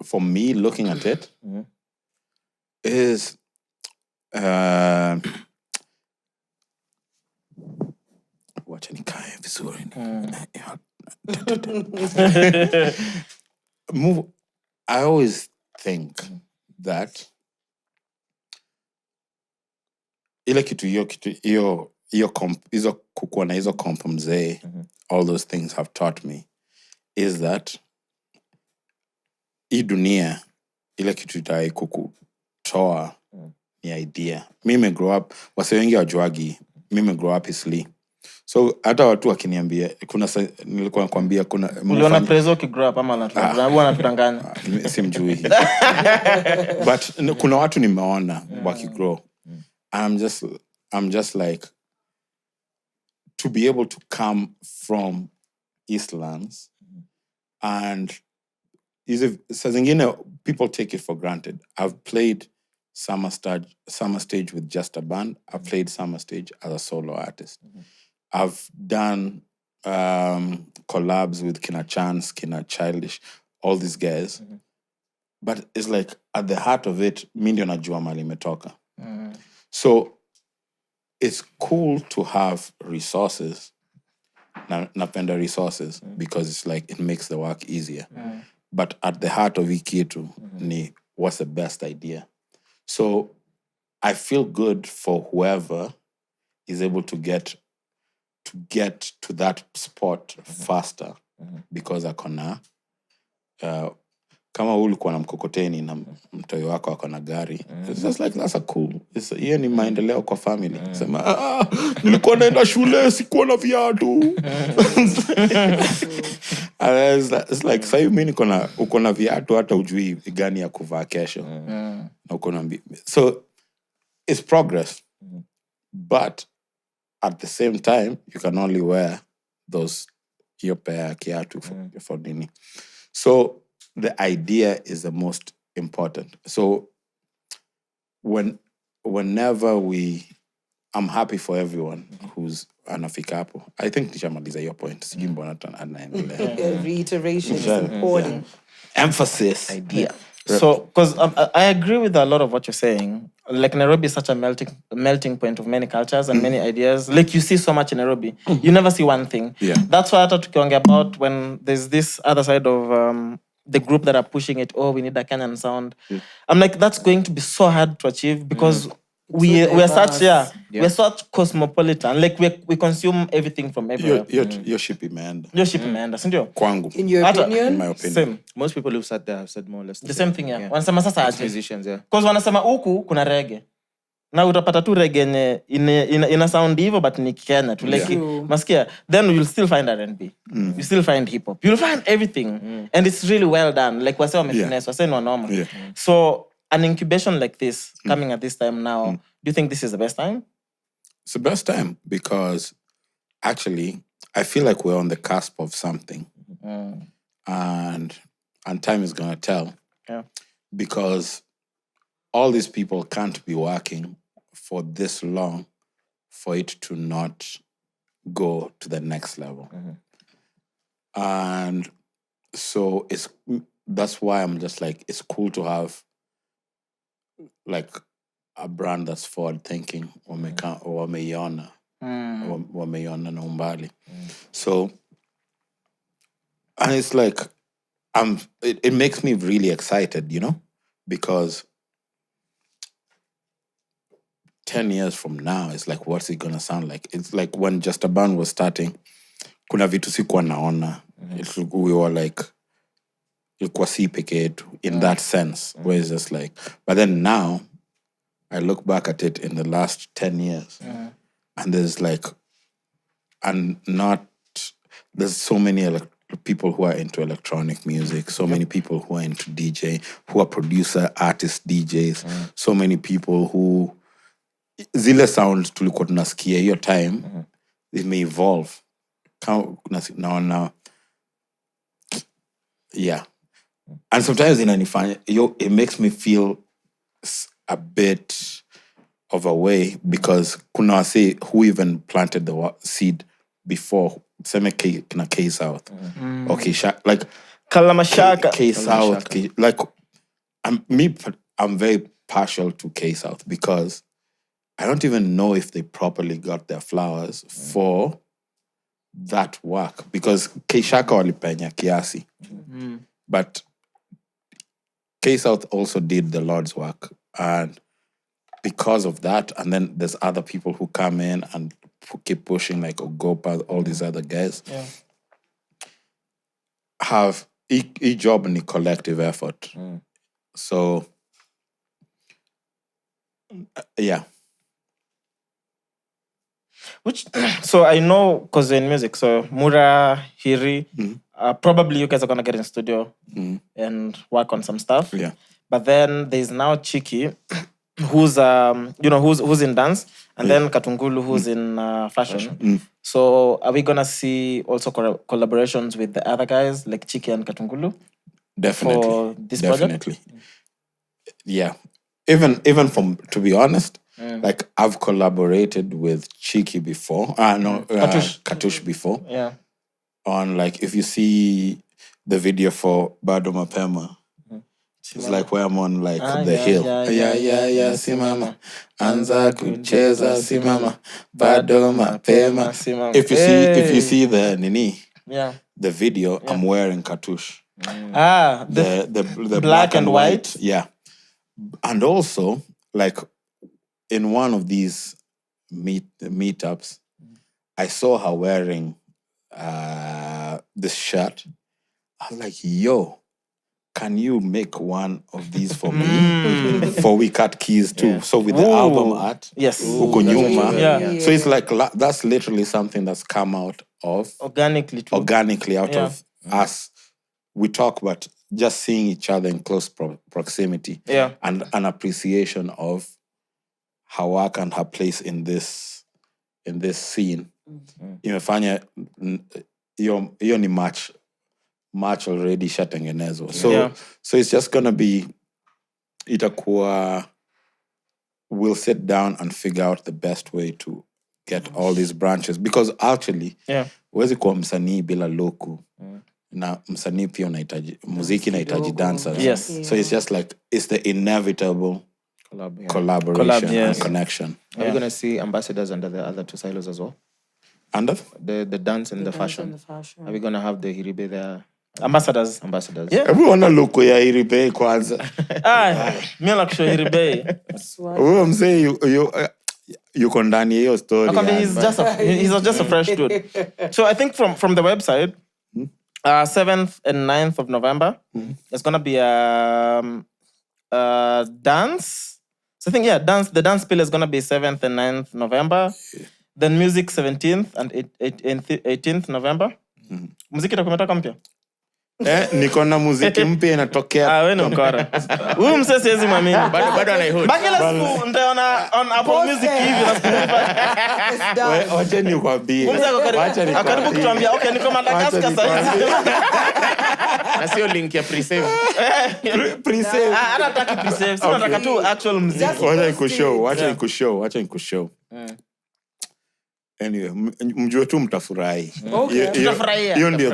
For me, looking at it, is wacha nikae vizuri. I always think that ile kitu hizo kukuwa na hizo kompo mzee, all those things have taught me is that hii dunia ile kitu itai kukutoa ni idea. Mimi grow up, wase wengi wajuagi, mimi grow up Isli. So hata watu wakiniambia nilikuwa nakwambia kuna uliona prezo ki grow up ama wanapitanganya. Simjui. But kuna watu nimeona wakigrow. I'm just like, to be able to come from Eastlands and saa zingine people take it for granted. I've played summer stage with just a band. I've played summer stage as a solo artist. I've done collabs with Kina Chance, Kina Childish, all these guys. But it's like at the heart of it, mi ndio najua mali imetoka. So it's cool to have resources. Napenda resources because it's like it makes the work easier. But at the heart of ikitu ni what's the best idea. So I feel good for whoever is able to get to that spot faster because akona kama ulikuwa na mkokoteni na mtoi wako akona gari. It's just like that's a cool. Hiyo ni maendeleo kwa family. Sema nilikuwa naenda shule sikuwa na viatu. It's like sasa mimi uko na viatu hata ujui gani ya kuvaa kesho. Na uko na so it's progress. But at the same time you can only wear those hiyo pair kiatu for nini. So the idea is the most important. So whenever I'm happy for everyone who's anafika hapo. I think nishamaliza your point. Sijui mbona anaendelea. Reiteration is important. Emphasis. Idea. So, because I agree with a lot of what you're saying. Like Nairobi is such a melting point of many cultures and many ideas. Like you see so much in Nairobi. You never see one thing. Yeah. That's what I talking about when there's this other side of the group that are pushing it. Oh, we need a Kenyan sound. I'm like, that's going to be so hard to achieve because we're such cosmopolitan. Like we consume everything from everywhere. You're shippy man. You're shippy man, sindio? Kwangu. In your opinion? In my opinion. Same. Most people who've sat there have said more or less The same thing, yeah. Wanasema sasa aje. Musicians, yeah. Because wanasema huku kuna reggae. Na utapata tu reggae ina sound hivyo but ni Kenya tu like masikia. Then you'll still find R&B. You still find hip hop. You'll find everything. And it's really well done. Like wase wamefinesse, wase ni wanoma. So an incubation like this coming at this time now, do you think this is the best time? It's the best time because actually I feel like we're on the cusp of something. And time is gonna tell. Yeah. Because all these people can't be working for this long for it to not go to the next level. And so that's why I'm just like, it's cool to have like a brand that's forward thinking wameiona na umbali. So, and it's like, it makes me really excited, you know, because 10 years from now, it's like, what's it gonna sound like? It's like when Just a Band was starting, kuna vitu sikuwa naona. We were like, ilikuwa si peke yetu in that sense, where it's just like, but then now, I look back at it in the last 10 years, and there's like, there's so many people who are into electronic music, so many people who are into DJ, who are producer, artist, DJs, so many people who, zile sounds tulikuwa tunasikia hiyo time, they may evolve. Now, yeah. And sometimes it makes me feel a bit of a way because kuna wase who even planted the seed before. Seme kina K South. Okay, like Kalamashaka. K South. Like I'm very partial to K South because I don't even know if they properly got their flowers for that work because K Shaka walipenya kiasi. But K South also did the Lord's work, and because of that, and then there's other people who come in and keep pushing, like Ogopa, all these other guys, have each job in a collective effort. So, yeah. So I know, because in music, so Mura, Hiri, probably you guys are gonna get in studio and work on some stuff. Yeah. But then there's now CHEQUE, who's who's in dance, and then Katungulu, who's in fashion. So are we gonna see also collaborations with the other guys like CHEQUE and Katungulu? Definitely. For this project? Yeah. Even from, to be honest, like I've collaborated with CHEQUE before. Katush before. Yeah. On like, if you see the video for Bado Mapema, It's like where I'm on like the hill. Yeah, simama. Anza kucheza simama. Bado mapema. Simama. If you see the the video, I'm wearing cartouche. The black and white. Yeah. And also, like in one of these meetups, I saw her wearing this shirt. I was like, yo, can you make one of these for me? For We Cut Keys too. Yeah. So with the album art, Uko Nyuma. So it's like, that's literally something that's come out of... Organically out of us. We talk, but just seeing each other in close proximity. Yeah. And an appreciation of her work and her place in this scene. Imefanya, hiyo ni match already shatengenezwa. So it's just gonna be, we'll sit down and figure out the best way to get all these branches. Because actually, huwezi kuwa msanii bila loku. Na msanii pia unahitaji, muziki inahitaji dancers. Yes. So it's just like, it's the inevitable collaboration and connection. Are we going to see ambassadors under the other two silos as well? Under? The dance and the fashion. Are we going to have the Hiribe there? Ambassadors. Yeah. Everyone look ya Hiribe kwanza. Mimi nakusho Hiribe. Wewe mzee yuko ndani hiyo story. He's just a fresh dude. So I think from the website, 7th and 9th of November, there's gonna be a dance. So I think the dance bill is gonna be 7th and 9th November. Then music 17th and 18th November. Muziki itakumetoka mpya? Niko na muziki mpya inatokea. Wewe ni mkora. Huyu msee siwezi mwamini. Bado anaihold. Bakela siku nitaona on Apple Music hivi na siku. Wacha nikwambie. Karibu kutuambia, okay, niko Madagascar sasa. Na sio link ya pre-save. Pre-save. Anataka pre-save. Sio nataka tu actual muziki. Wacha nikushow. Anyway, mjue tu mtafurahi. Tutafurahia. Hiyo ndio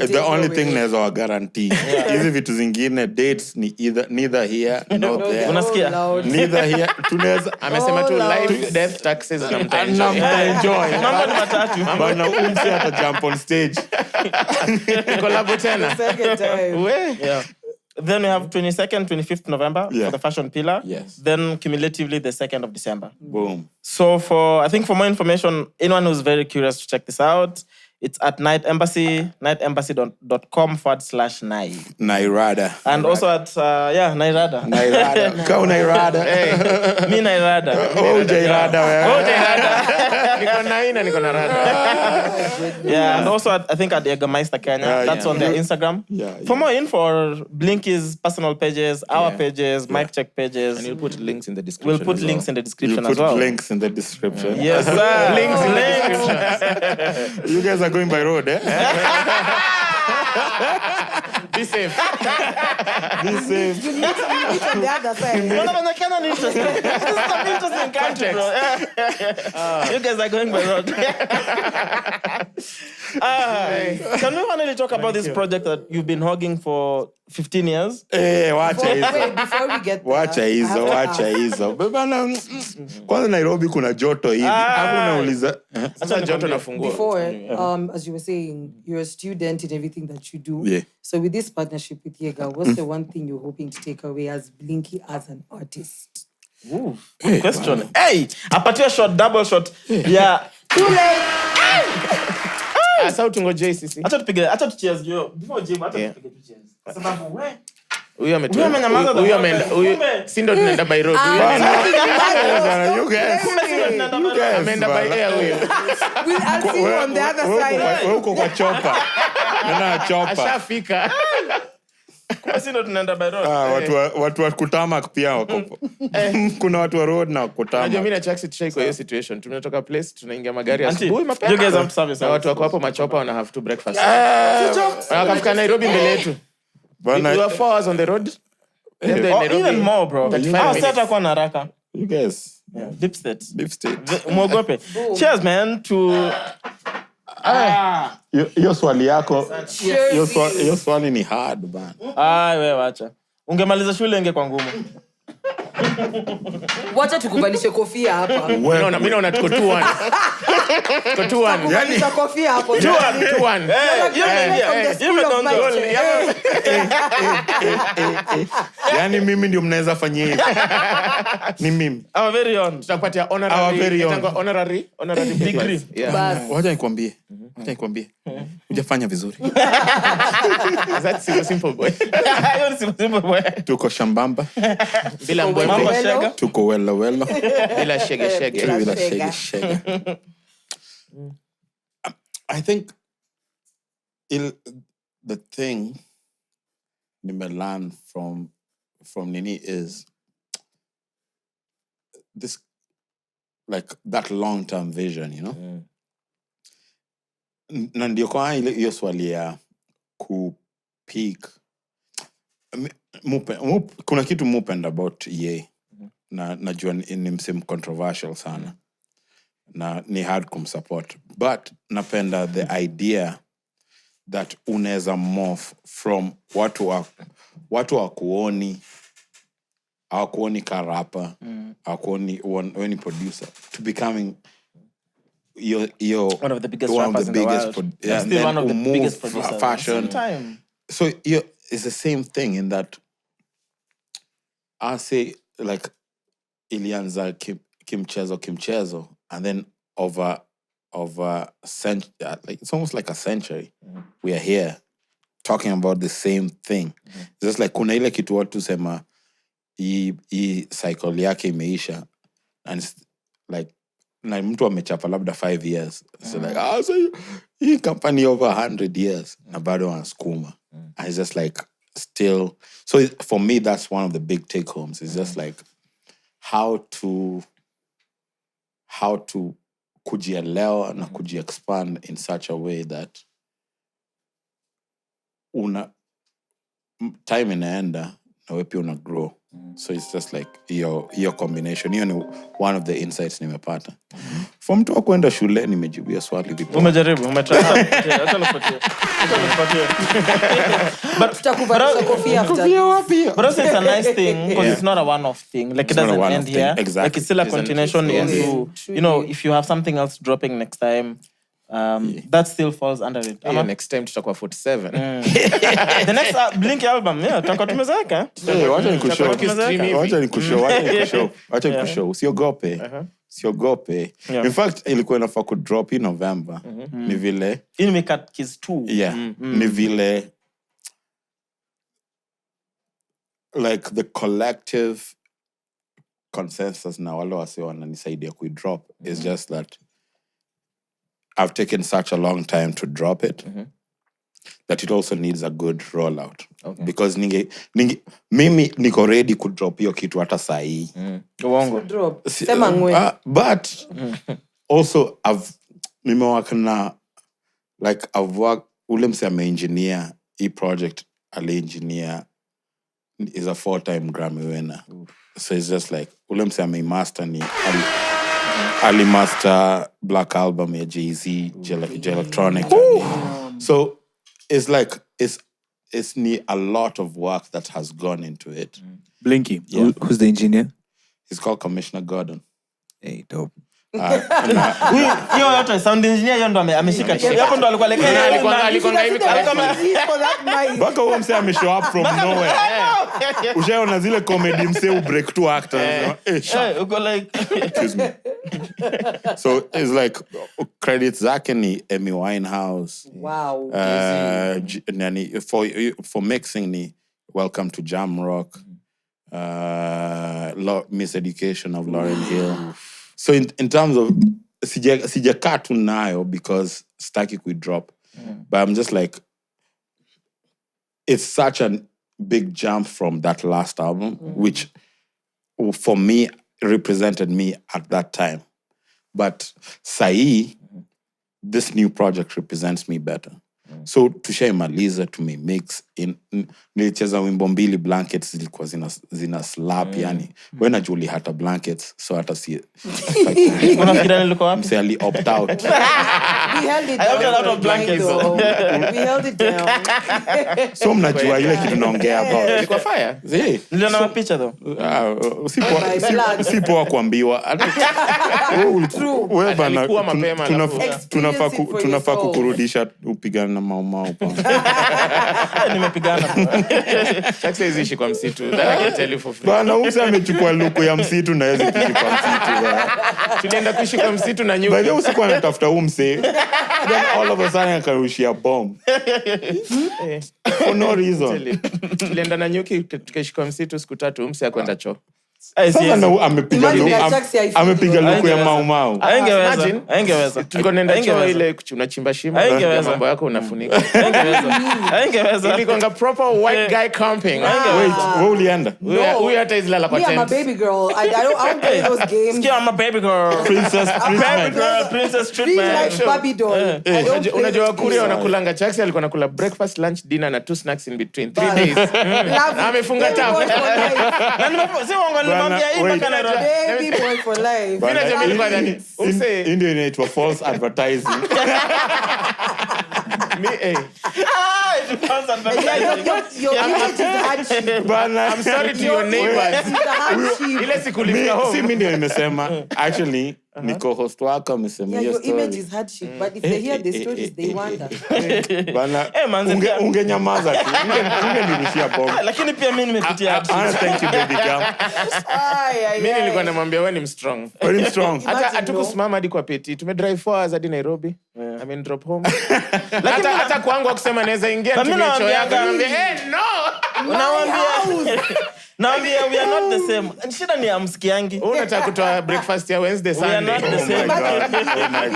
the only thing naweza wa guarantee. Hizi vitu zingine dates ni neither here nor there. Unasikia? Neither here. Tunaweza amesema tu life, death, taxes na mtaenjoy. Mambo ni matatu. Bana umse ata jump on stage. Collabo tena. Second time. Yeah. Then we have 22nd, 25th November for the fashion pillar. Yes. Then cumulatively the 2nd of December. Boom. So I think for more information, anyone who's very curious to check this out, it's at Night Embassy, nightembassy.com/Nai. Nairada. And also at, Nairada. Go Nairada. Me Nairada. Jairada. Niko na rada. Yeah, and also I think at Jagermeister Kenya. That's on their Instagram. Yeah. For more info, Blinky's personal pages, our pages, mic check pages. And you'll put links in the description. We'll put links in the description as well. Put links in the description. Yes, sir. Links in the description. You guys are going by road, eh? Be safe. Be safe. You meet on the other side. This is some interesting country, bro. You guys are going by road. Can we finally talk about this project that you've been hogging for 15 years? Wacha hizo. Wait, before we get there. Wacha hizo. Bebana, kwanza Nairobi kuna joto hivi. Hapo unauliza. Sasa joto nafungua. Before, as you were saying, you're a student in everything that you do. Yeah. So with this partnership with Jager, what's the one thing you're hoping to take away as Blinky as an artist? Ooh, good question. Hey, apatia shot, double shot. Yeah. Too late. Sasa tungoje sisi. Acha tu cheers yo. Before gym, acha tupige tu cheers. Sababu wewe huyu si ndo tunaenda by road. You guys. Ameenda by air huyu. I'll see you on the other side. Wewe uko kwa chopper. Nana chopper. Ashafika. si ndo tunaenda by road. Watu wa kutamak pia wako. Kuna watu wa road na kutamak. Unajua mimi na Chaxy tushaiko hiyo situation. Tumetoka place tunaingia magari asubuhi mapema. You guys have service. Na watu wako hapo machopa wana have to breakfast. Wakafika Nairobi mbele yetu. We were 4 hours on the road. Even more, bro. Sasa kwa na haraka. You guys. Deep state. Deep state. Mwogope. Cheers, man, to Hiyo swali yako. Hiyo swali ni hard bana. Wewe wacha. Ungemaliza shule ingekuwa ngumu. Wacha tukuvalishe kofia hapa. Mimi naona tuko 2-1. Tuko 2-1. Yani kofia hapo. 2-1. Yani mimi ndio mnaweza fanyia hivi. Ni mimi. Our very own. Tutakupatia honorary degree. Wacha nikwambie. Hujafanya vizuri. That's simple boy. Simple boy. Tuko shambamba. Bila mbwembwe. Mambo shega. Tuko welo. Bila shege. Bila shege. I think the thing learn from Nini is this, like that long-term vision, you know. Na ndio kwa hiyo swali ya kupeak. Kuna kitu mupenda about ye. Na najua ni msim controversial sana. Na ni hard kumsupport. But napenda the idea that unaweza morph from watu wa kuoni ka rapper, hawakuoni weni producer, to becoming one of the biggest rappers in the world. Still one of the biggest producers. Fashion. So it's the same thing in that I say like ilianza kimchezo and then over century, like it's almost like a century. We are here talking about the same thing. Just like kuna ile kitu watu sema hii cycle yake imeisha, and it's like na mtu amechapa labda 5 years. So like so hii company over 100 years na bado wanasukuma. And it's just like still, so for me that's one of the big take homes. It's just like how to kujielewa na kujiexpand in such a way that time inaenda na wewe pia una grow. So it's just like your combination. Hiyo ni one of the insights nimepata. For mtu wa kwenda shule nimejibia swali vipi. Umejaribu, umetry. Acha nipatie. But tutakuvalisha kofia after. But also it's a nice thing because it's not a one-off thing. Like it doesn't end here. Exactly. Like it's still a continuation into, you know, if you have something else dropping next time, that still falls under it. Next time tutakuwa 47. The next Blinky album, tutakuwa tumezeka. Wacha nikushow. Usiogope. In fact, ilikuwa inafaa kudrop in November. Ni vile Inimekat Kids 2. Yeah. Ni vile like the collective consensus na wale wase wananisaidia kuidrop is just that I've taken such a long time to drop it that it also needs a good rollout. Okay. Because mimi niko ready ku drop hiyo kitu hata saa hii. Uongo. Drop. Sema ngwe. But also nimewaka na like I've worked ule mse ame-engineer hii project ali-engineer is a 4-time Grammy winner. So it's just like ule mse ame-master ni Ali master Black Album ya Jay-Z, Electronic. So it's like it's need a lot of work that has gone into it. Blinky, who's the engineer? He's called Commissioner Gordon. Hey, dope. Hiyo yote sound engineer hiyo ndo ameshika. Hapo ndo alikuwa lekea. Alikuwa hivi Baka huo mse ame show up from nowhere. Ushaona zile comedy mse u break to actors. Uko like excuse me. So it's like credits zake ni Amy Winehouse. Wow. For mixing ni Welcome to Jam Rock. Miseducation of Lauryn Hill. So in terms of sijakaa tu nayo because staki kui drop. But I'm just like, it's such a big jump from that last album, which for me represented me at that time. But Sai, this new project represents me better. So tushaimaliza tumemix nilicheza wimbo 2 blankets zilikuwa zina slap yani wewe na Julie hata blankets so hata si unafikiri nilikuwa wapi mse ali opt out We held it I have down a lot of blankets. We held it down. so mnajua ile kitu naongea about Ilikuwa fire. niliona mapicha though si poa kuambiwa wewe bana Alikuwa mapema, tunafaa kukurudisha upigane na mau nimepigana Chaxy hizi kwa msitu. That I can tell you for free. bana umse amechukua luku ya msitu na yeye kuishi kwa msitu bana Tulienda kuishi kwa msitu na nyuki. by the way usiku anatafuta umse then all of a sudden akarushia bomb for no reason Tulienda na nyuki tukaishi kwa msitu siku 3 mse akwenda choo. sasa na amepiga luku ya mau Haingeweza. Tulikuwa nenda choo ile unachimba shimo na mambo yako unafunika. Haingeweza. Ilikuwa proper white guy camping. wait wewe ulienda Huyu hata izilala kwa Me, I'm a tent. baby girl. I don't play those games. Sikia, I'm a baby girl. princess Princess Feel treatment. like Barbie doll. I don't play Unajua those Kuria games. wanakulanga Chaxy alikuwa anakula breakfast, lunch, dinner na 2 snacks in between 3 Bana. days. Love it. Amefunga Baby tabu. boy for life. Na si uongo nilimwambia hii mpaka Nairobi. Baby boy for life. Bana, Mimi najua nilikuwa nani. Umse. Ndio inaitwa false advertising Your image is hard shit. bana I'm sorry to your neighbors. It's a hard shit. Ile siku ulifika si home. mimi ndio nimesema actually ni co-host wako amesema Yeah, hiyo your image story is hard shit. But if they hear the stories, they wonder. bana manze, ungenyamaza tu ungenirushia bomb Lakini pia mimi nimepitia hapo. thank you baby girl Mimi nilikuwa namwambia wewe ni strong. very strong Hata hatukusimama hadi kwa peti. Tumedrive 4 hours hadi Nairobi. I mean drop home. Hata kwangu akusema naweza ingia Mimi tumie choo yako. nawaambia, Anambia, no. Naambia we are not the same. Shida ni amsikiangi. Unataka kutoa breakfast ya Wednesday We are Sunday. not the same. oh my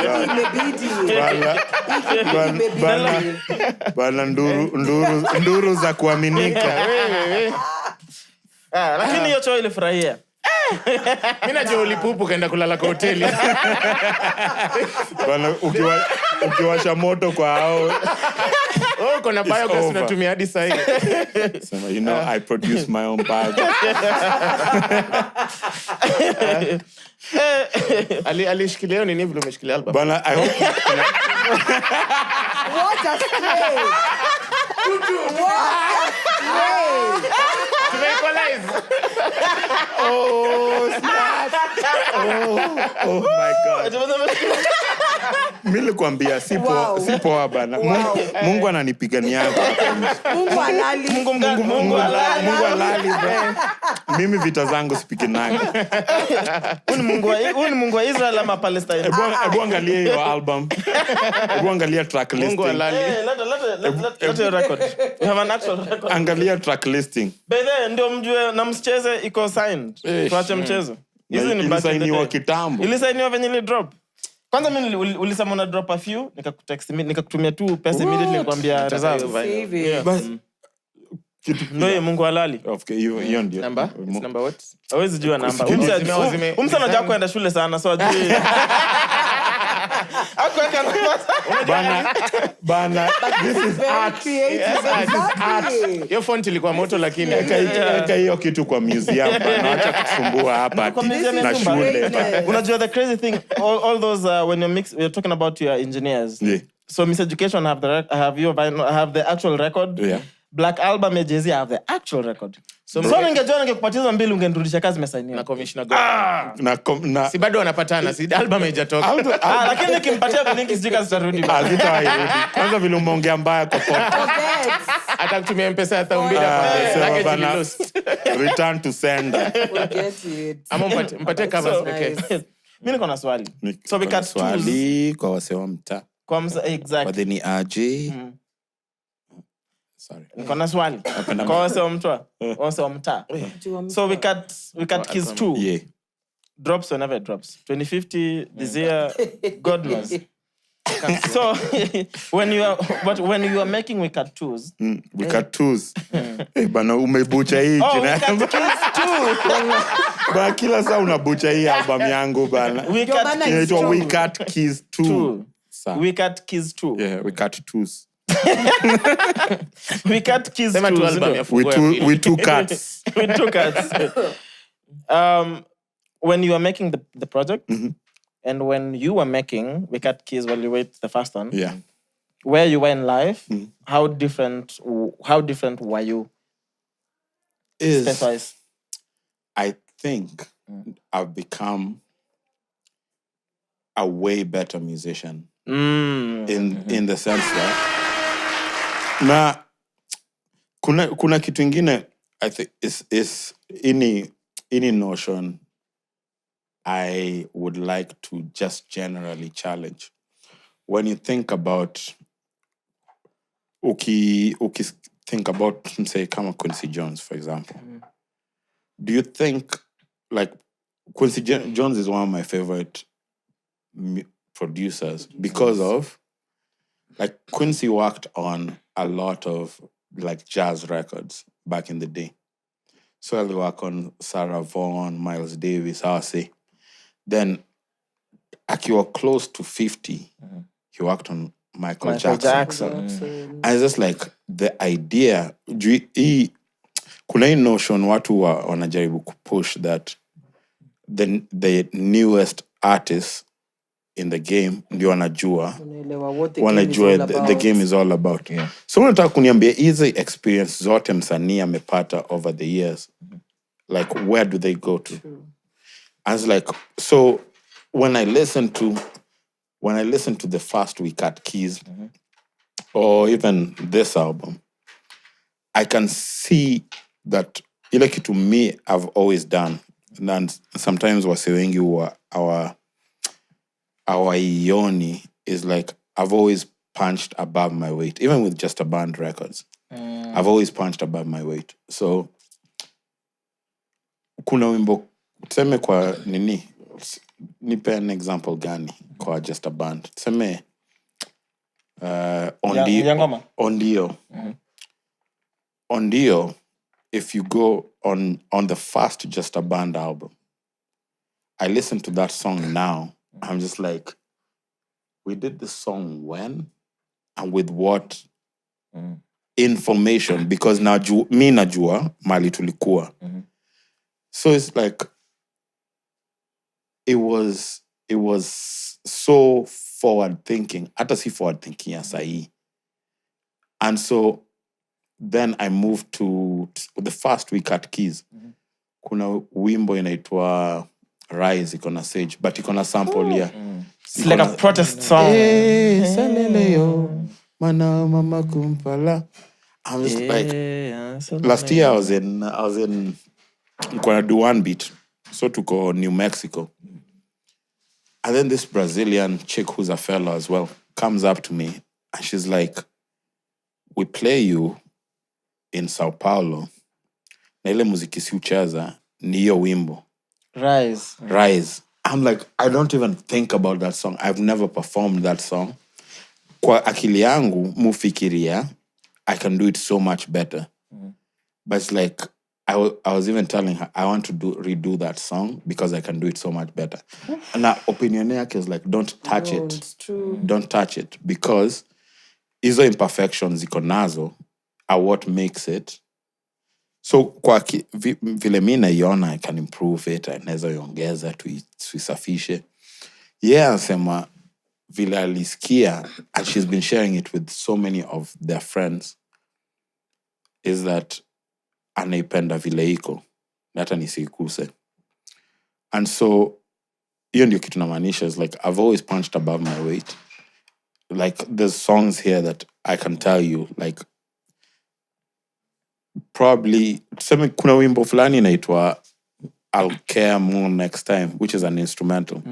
god bana nduru za kuaminika Lakini hiyo choo ilifurahia. Mimi najua ulipupu kaenda kulala kwa hoteli. bana ukiwasha moto kwa hao Kuna biogas unatumia hadi saa hii. sema you know I produce my own biogas Alishikilia nini vile umeshikilia album? bana I hope What a stray! What a stray! Tumeequalize. oh my god mimi nilikwambia si poa bana Mungu ananipigania Mungu halali. Mungu halali bro mimi vita zangu sipiganaga Huyu ni Mungu wa Israel ama Palestine? Ebu angalia hiyo album ebu angalia track listing Mungu halali. Let your record. We have an actual record. angalia track listing Bebe ndio mjue na msicheze iko signed. Tuache mchezo. Hizi ni back in the ilisainiwa day. kitambo Ilisainiwa venye ile drop. Kwanza mimi ulisema una drop a few, nikakutext nikakutumia tu pesa immediately nikwambia reserve. Save it. Ndio hiyo Mungu halali. okay hiyo ndio Number? It's number what? Hawezi jua namba. Zime- Umsa anajua kwenda shule sana so ajui. Akweka bana this is Very creative. Exactly. Hiyo font ilikuwa moto lakini eka hiyo kitu kwa museum bana acha kusumbua hapa na shule unajua the crazy thing all those when we're talking about your engineers. Yeah. So Miss Education have the actual record. Yeah. Black Album ya Jay-Z have the actual record. So ningejua ningekupatiza mbili ungenirudisha kazi mesainiwa. na commissioner God. na Si bado wanapatana, si album haijatoka. Lakini nikimpatia Blinky sijui zitarudi. hazitawairudi kwanza vile umeongea mbaya kwa Atakutumia M-PESA ya 1,000 sema package bana, lost. return to sender Forget it. Ama mpatie covers So, pekee. Nice. Mimi niko na swali. So we Kuna cut swali kwa wase wa mtaa exactly. wadheni aje sorry Niko na swali. Kwa wase wa mtaa. So we cut Kiss 2. yeah Drops whenever it drops. 2050 this year, God knows. So when you are making we cut twos. we cut twos bana umebucha hii We jina cut Kiss 2. bana kila saa unabucha hii album yangu bana We cut Bana is inaitwa true. we cut keys 2 We cut Kiss 2. yeah we cut twos We cut keys Sema tu too, album sindio? ya Fungo ya Pili. We two cats. We took it. When you were making the project, and when you were making We Cut Keys while you wait the first one, Yeah. where you were in life, how different were you space-wise? I think I've become a way better musician in the sense that na kuna kitu ingine I think is any notion I would like to just generally challenge. When you think about think about, say, kama Quincy Jones, for example. Do you think, like, Quincy Jones is one of my favorite producers because of, like, Quincy worked on a lot of, like, jazz records back in the day. So I'll work on Sarah Vaughan, Miles Davis, Arcee. Then, akiwa close to 50, he worked on Michael Jackson. And it's just like the idea, kuna hii notion watu wanajaribu kupush that the newest artists in the game ndio wanajua the game is all about. Yeah. So unataka kuniambia hizi experience zote msanii amepata over the years, like where do they go to? I was like, so when I listen to the first We Cut Keys, or even this album, I can see that ile kitu me I've always done, and sometimes wase wengi our ioni is like I've always punched above my weight, even with Just a Band records. I've always punched above my weight. So kuna wimbo tuseme kwa nini, nipe an example gani kwa Just a Band, tuseme Ondio, if you go on the first Just a Band album, I listen to that song now, I'm just like, we did this song when and with what information, because mi najua mali tulikuwa. So it's like it was so forward thinking, hata si forward thinking ya sahi. And so then I moved to the first We Cut Keys. Kuna wimbo inaitwa Rise, iko na Sage, but iko na sample here. It's like a protest song. Hey, saleleyo, mana mama kumpala. I'm just like, last year I was in gonna do one beat, so to go New Mexico. And then this Brazilian chick who's a fellow as well comes up to me and she's like, we play you in Sao Paulo. Na ile muziki si ucheza ni hiyo wimbo. Rise. I'm like, I don't even think about that song. I've never performed that song. Kwa akili yangu mufikiria, I can do it so much better. But it's like, I was even telling her, I want to redo that song because I can do it so much better. And her opinion yake is like, don't touch it. It's true. Don't touch it. Because hizo imperfections ziko nazo are what makes it. So kwa vile mi naiona I can improve it, naweza iongeza tuisafishe. Yeah, anasema vile alisikia, and she's been sharing it with so many of their friends, is that anaipenda vile iko, hata nisikuse. And so hiyo ndio kitu namaanisha, is like I've always punched above my weight. Like there's songs here that I can tell you, like probably tuseme kuna wimbo fulani inaitwa I'll Care More Next Time, which is an instrumental.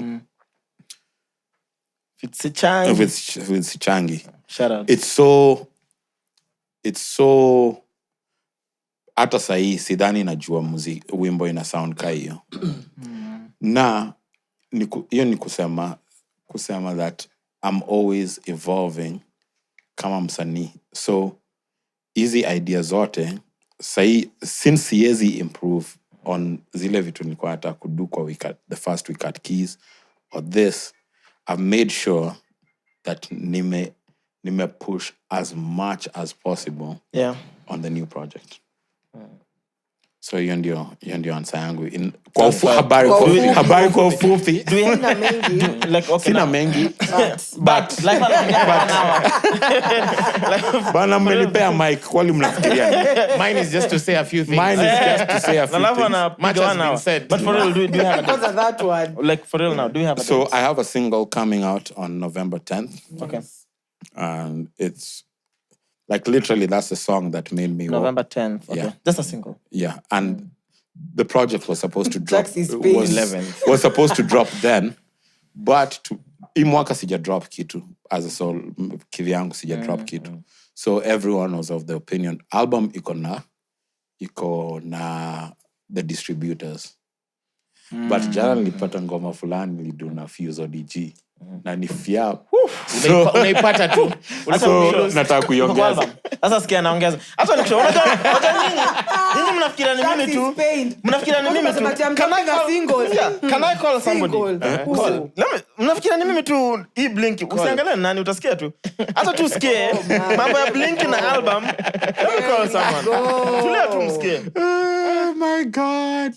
With Sichangi. Shout out. It's so hata sahi sidhani najua wimbo ina sound ka hiyo. Na hiyo ni kusema that I'm always evolving kama msanii. So easy ideas zote sahi, since siezi improve on zile vitu nilikuwa nataka kudu kwa the first We Cut Keys or this, I've made sure that nimepush as much as possible on the new project. So hiyo ndio answer yangu. Habari kwa ufupi. Sina mengi. Like, okay, Sina mengi. But like Bana mmenipea mic kwani mnafikiria? Mine is just to say a few things. Mine is just to say a few things. Much has been said. But for real, do you have because of that one. like for real now, do you have a So date? I have a single coming out on November 10th. Okay. And it's like literally that's the song that made me November 10th. Okay. Yeah. Just a single. Yeah. And the project was supposed to drop Chaxy's pain. was 11th. was supposed to drop then, but hii mwaka sija drop kitu as a soul kivyangu sija drop kitu. So everyone was of the opinion album iko na the distributors. But jana nilipata ngoma fulani nilidu na Fuse ODG na ni fia. So Unaipata tu. so nataka kuiongeza. Sasa sikia naongeza. Hata nikishaona nyinyi mnafikiria ni mimi tu. Mnafikiria ni mimi tu. Can I call somebody? Mnafikiria ni mimi tu hii Blinky. Usiangalie nani utasikia tu. Hata tu usikie mambo ya Blinky na album. Let me call someone. Tulia tu msikie. Oh my god.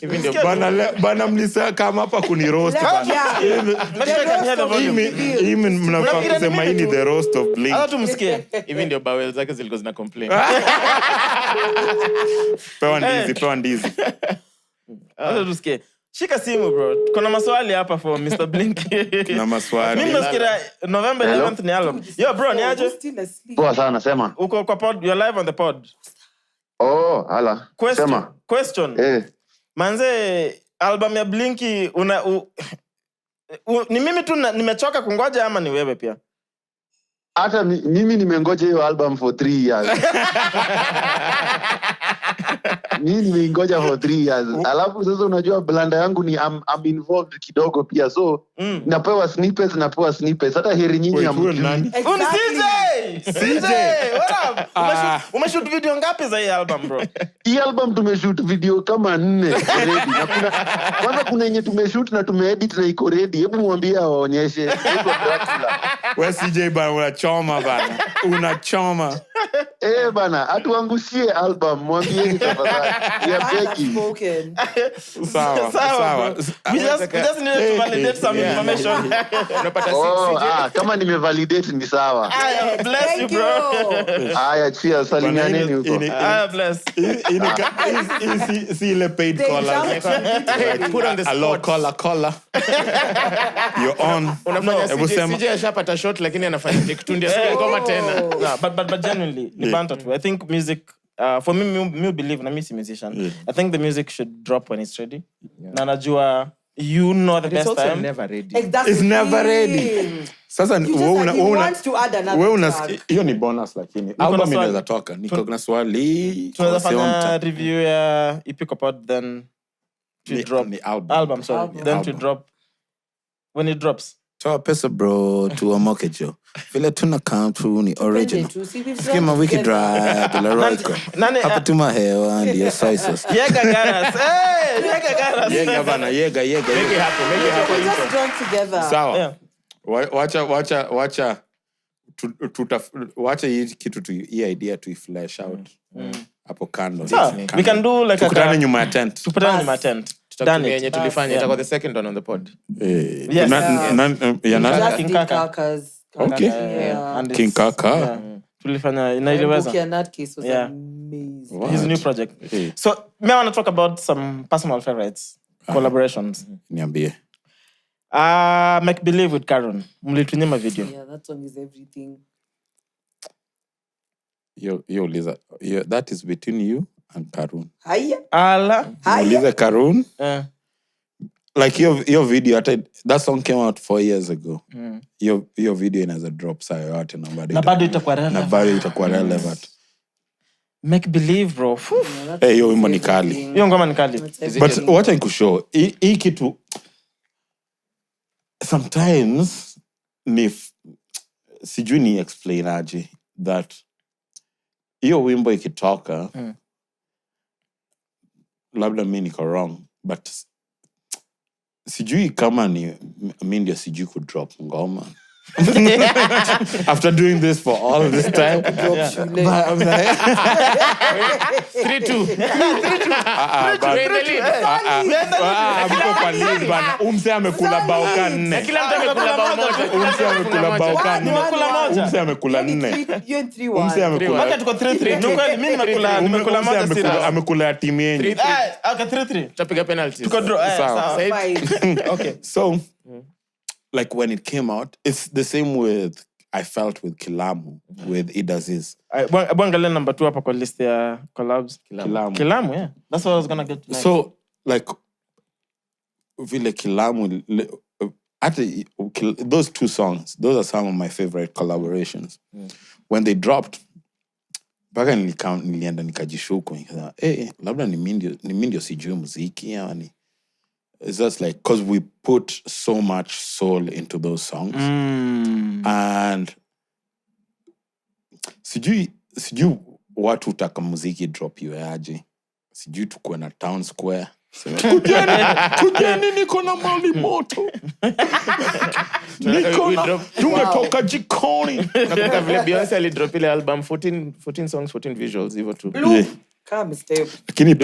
Bana mlisa kama hapa kuniroast bana. Hii mnafaa kusema hii ni the roast of Blink. Hata tu msikie. Hivi ndio bawel zake zilikuwa zina complain. Pewa ndizi. Hata tu msikie. Shika simu bro. Kuna maswali hapa for Mr. Blinky. Na maswali. Mimi nasikia November 11th ni album. Yo bro, ni aje? Poa sana, sema. Uko kwa pod, you're live on the pod. Oh, hala. Sema. Question. Manze, album ya Blinky ni mimi tu nimechoka kungoja ama ni wewe pia? Hata mimi nimengoja hiyo album for 3 years. Mimi nimengoja for 3 years. Alafu sasa unajua blanda yangu ni I'm involved kidogo pia. So napewa snippets. Hata heri nyinyi ya mtu. CJ! What up? Umeshoot video ngapi za hii album bro? Hii album tumeshoot video kama 4 already. Kwanza kuna yenye tumeshoot na tumeedit na iko ready. Hebu mwambie waonyeshe. Wewe CJ bana unachoma bana. Unachoma. Bana, atuangushie album. Mwambie tafadhali. Ya beki. Sawa. We just need to validate some information. Unapata 6 kama nimevalidate ni sawa. Bless you bro. Aya, cheers, salimianeni huko. Bless. See ile paid caller. Put on the Hello, caller. You're on. Unafanya CJ ashapata shot lakini anafanya tektundi asikie ngoma tena. No, but genuinely, ni banter too. I think music for me believe na me si musician. I think the music should drop when it's ready. Na najua you know the best time. Never ready. It's never ready. Sasa wewe hiyo ni bonus lakini album inaweza toka. Niko na swali. Tunaweza fanya review ya EP pod then to drop the album. Then to drop when it drops. Toa pesa bro tuamoke jo. Vile tuna come through ni original. Skima wiki dry bila roiko. Hapa tuma hewa ndio soy sauce. Yega garas. Yega bana, yega. Make it happen. Just join together. Sawa. Wacha hii kitu tu hii idea tu flash out. Hapo kando. We can do like tukutane nyuma ya tent. Tukutane nyuma ya tent. Tutatumia yenye tulifanya itakuwa the second one on the pod. Yes. Okay. King Kaka. Tulifanya inaeleweza. In that case was amazing. His new project. So, I want to talk about some personal favorites, collaborations. Niambie. Make Believe with Karun. Mlitunyima video. Yeah, that song is everything. Yo, Liza. That is between you and Karun. Hiya. Ala. Liza Karun. Like your video, that song came out 4 years ago. Your video inaweza drop saa yote na bado itakuwa relevant. Make Believe bro. Hiyo wimbo ni kali. Hiyo ngoma ni kali. But what I could show, hii kitu sometimes sijui ni explain aje that hiyo wimbo ikitoka labda mimi niko wrong but sijui kama ni mimi ndio sijui ku drop ngoma After doing this for all this time. But I'm like 3-2. Mko kwa lead bana. Umse amekula bao 4. Kila mtu amekula bao moja. Umse amekula bao 4. Nimekula moja. Umse amekula 4. You and 3-1. Umse amekula. Mpaka tuko 3-3. Ni kweli mimi nimekula moja sina. Amekula ya timu yenu. Okay, 3-3. Tutapiga penalties. Tuko draw. Sawa. Okay. So like when it came out, it's the same with I felt with Kilamu, with Idaziz. Bwangalia number 2 hapa kwa list ya collabs. Kilamu, yeah. That's what I was gonna get to. So like vile Kilamu, those 2 songs, those are some of my favorite collaborations. When they dropped, mpaka nilienda nikajishuku nikasema labda ni mindio sijui muziki yani. It's just like because we put so much soul into those songs. And sijui watu utaka muziki drop you aje. Sijui tukuwe na town square. Kujeni niko na mali moto. Tumetoka jikoni. Nakumbuka vile Beyonce alidrop ile album 14 songs 14 visuals hivyo tu. Lakini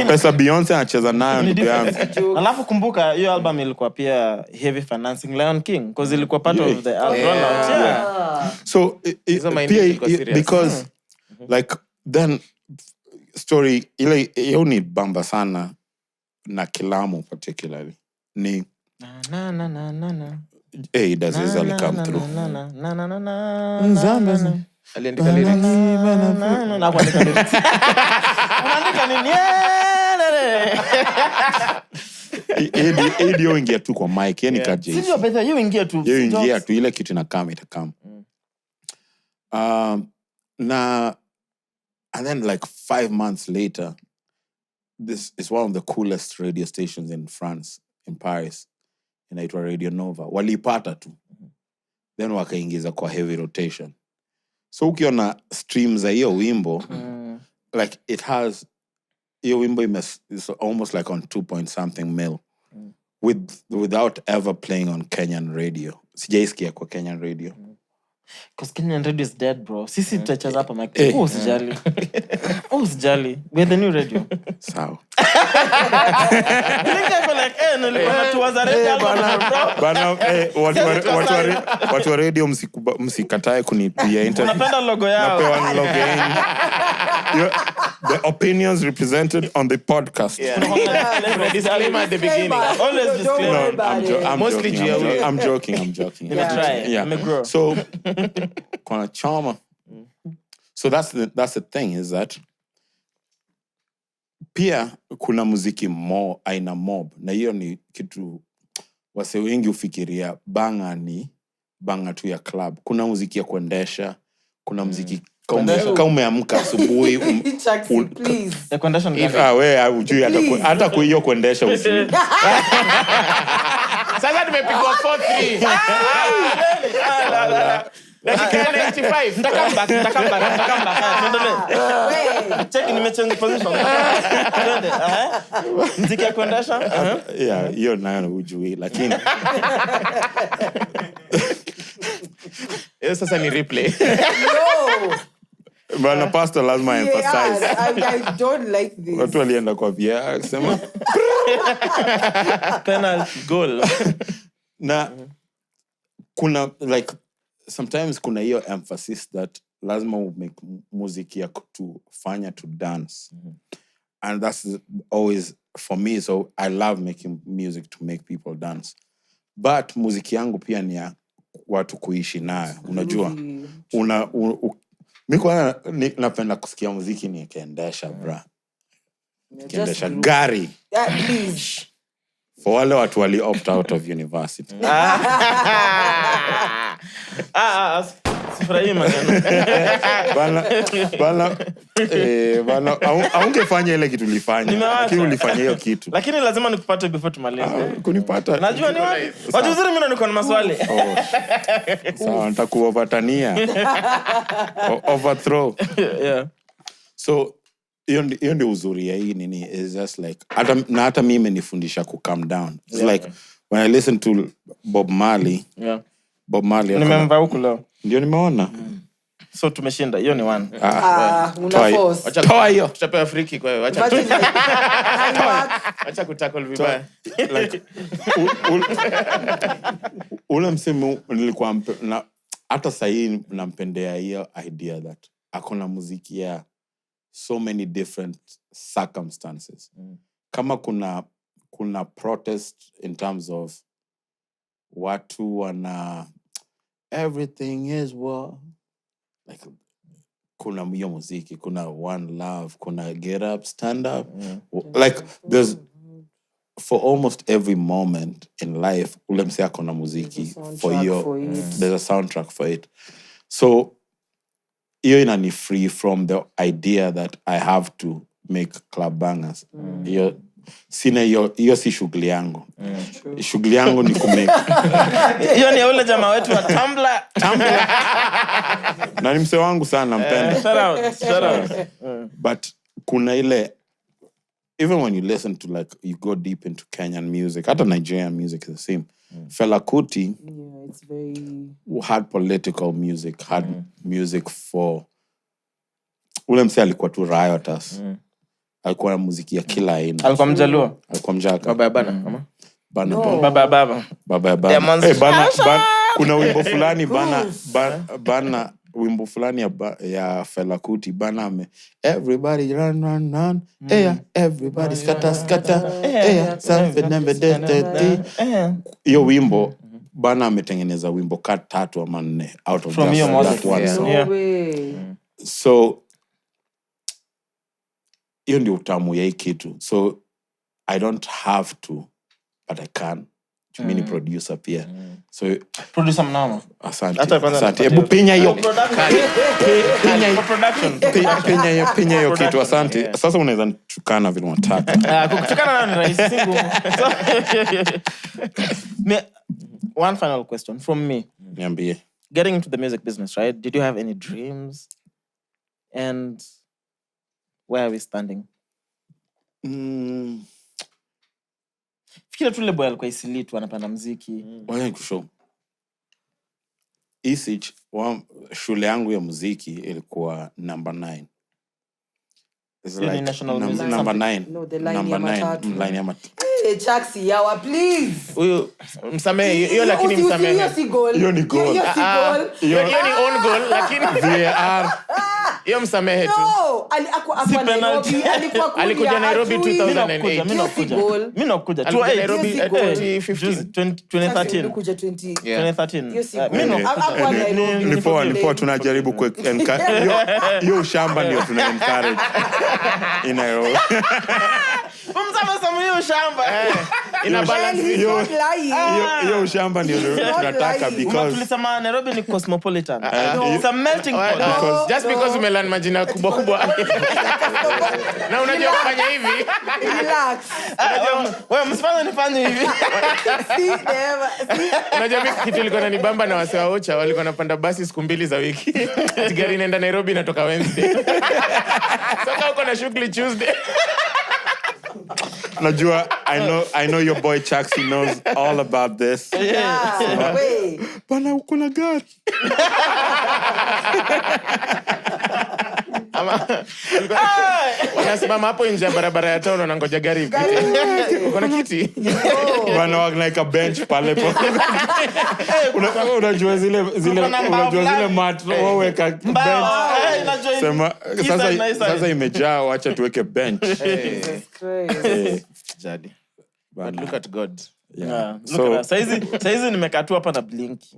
pesa Beyonce anacheza nayo ndugu yangu. Alafu kumbuka hiyo album ilikuwa pia heavy financing Lion King because ilikuwa part of the rollout. Yeah. So because like then story ile yoni bamba sana na Kilamu particularly ni does this come through aliandika lyrics. Na kuandika lyrics. Unaandika nini? Edio ingia tu kwa mic yani kaje. Sio pesa hiyo ingia tu. Hiyo ingia tu ile kitu inakam itakam. And then like 5 months later, this is one of the coolest radio stations in France, in Paris. Inaitwa Radio Nova. Walipata tu. Then wakaingiza kwa heavy rotation. So ukiona streams za hiyo wimbo, like it has, hiyo wimbo is almost like on 2.something mil. Without ever playing on Kenyan radio. Sijaisikia kwa Kenyan radio. Because Kenyan radio is dead, bro. Sisi tutacheza hapa mic. Usijali. Usijali. We're the new radio. Sawa. Nilikuwa tuwaza radio bana watu wa radio msikatae kunipia interview. Unapenda logo yao. Napewa logo yenu. The opinions represented on the podcast. Disclaimer at the beginning. Always disclaimer. I'm joking. Yeah. So kuna chama. So that's the thing is that pia kuna muziki aina mob na hiyo ni kitu wase wengi ufikiria banga tu ya club. Kuna muziki ya kuendesha, kuna muziki kama umeamka asubuhi Chaxy, please. The condition wewe hujui hata kwa hiyo kuendesha usijui. Sasa tumepigwa 4-3. Dakika 95. Nitakamba. Tuendelee. Check nimechange position. Twende. Muziki ya kuendesha? Yeah, hiyo nayo hujui lakini sasa ni replay. No. Bana pastor lazima emphasize. I don't like this. Watu walienda kwa VAR kusema penalty goal. Na kuna like sometimes kuna hiyo emphasis that lazima make muziki ya kutufanya to dance. And that's always for me, so I love making music to make people dance. But muziki yangu pia ni ya watu kuishi nayo. Unajua? Mimi napenda kusikia muziki nikiendesha bra. Nikiendesha gari. Yeah, please. For wale watu wali opt out of university. Sifurahi maneno. Bana aungefanya ile kitu ulifanya. Lakini ulifanya hiyo kitu. Lakini lazima nikupate before tumalize. Kunipata. Najua ni wapi. Watu uzuri mimi niko na maswali. Sawa, nitakuovatania. Overthrow. Yeah. So hiyo ndio uzuri ya hii nini is just like hata mimi imenifundisha ku calm down. It's like when I listen to Bob Marley, Bob Marley. Nimemva huko leo. Ndio nimeona. So tumeshinda. Hiyo ni 1. Una force. Toa hiyo. Tutapewa Afriki kwa hiyo. Acha kutackle vibaya. Like ule msemo nilikuwa na hata sahii nampendea hiyo idea that akona muziki ya so many different circumstances. Kama kuna protest in terms of watu wana everything is war, like kuna hiyo muziki, kuna one love, kuna get up, stand up. Like there's for almost every moment in life ule mse akona muziki for you. There's a soundtrack for it. So hiyo inani free from the idea that I have to make club bangers. Hiyo si shughuli yangu. Shughuli yangu ni kumake. Hiyo ni ule jamaa wetu wa Tumblr. Na ni mse wangu sana mpenda. Shout out. But kuna ile, even when you listen to like, you go deep into Kenyan music, hata Nigerian music is the same. Fela Kuti it's very had political music, had music for ule mse alikuwa tu riotous. Alikuwa na muziki ya kila aina. Alikuwa Mjaluo. Alikuwa Mjaka. Baba ya bana, ama? Bana. Baba ya bana. Kuna wimbo fulani bana wimbo fulani ya Fela Kuti bana everybody run. Everybody scatter. Hiyo wimbo bana ametengeneza wimbo 3 ama 4 out of from that one song. So hiyo ndio utamu ya hii kitu. So I don't have to, but I can. Mimi ni producer pia. So producer mnamo. Asante. Hebu pinya hiyo. Pinya hiyo kitu, asante. Sasa unaweza nitukana vile unataka. Kutukana ni rahisi singu. One final question from me. Niambie. Getting into the music business, right? Did you have any dreams? And where are we standing? Fikira tu lebo alikuwa isilitu anapanda muziki. Wacha nikushow. ECH shule yangu ya muziki ilikuwa number 9. It's like number 9. No, the line ya matatu. Line ya matatu. Hey, Chaxy, yawa, please. Huyu msamehe hiyo lakini msamehe. Hiyo si goal. Hiyo ni goal. Hiyo ni own goal lakini VAR. Hiyo msamehe tu. No, alikuwa Nairobi, alikuja Nairobi 2008. Mimi nakuja. Nairobi 2013. Alikuja 2013. Yeah. 2013. Ni poa tunajaribu hiyo ushamba ndio tuna encourage. In Nairobi. Msama hiyo shamba. Ina balance hiyo ushamba ndio tunataka because tulisema Nairobi ni cosmopolitan. It's a melting pot. Just because umelan majina kubwa. Na unajua kufanya hivi. Relax. Wewe msifanye nifanye hivi. Unajua mimi kitu ilikuwa inanibamba na wase wa Ocha walikuwa wanapanda basi siku 2 za wiki. Gari inaenda Nairobi inatoka Wednesday. Sasa uko na shughuli Tuesday. Najua, I know your boy Chaxy knows all about this. Yeah. Wait. Bana uko na gari. Wanasimama hapo nje ya barabara ya town wanangoja gari ipite. Uko na kiti? Bana wako like a bench pale po. Unajua zile mat waweka bench. Sema sasa imejaa, acha tuweke bench. Jesus Christ. Jadi. But look at God. Yeah. So saizi nimekatua hapa na Blinky.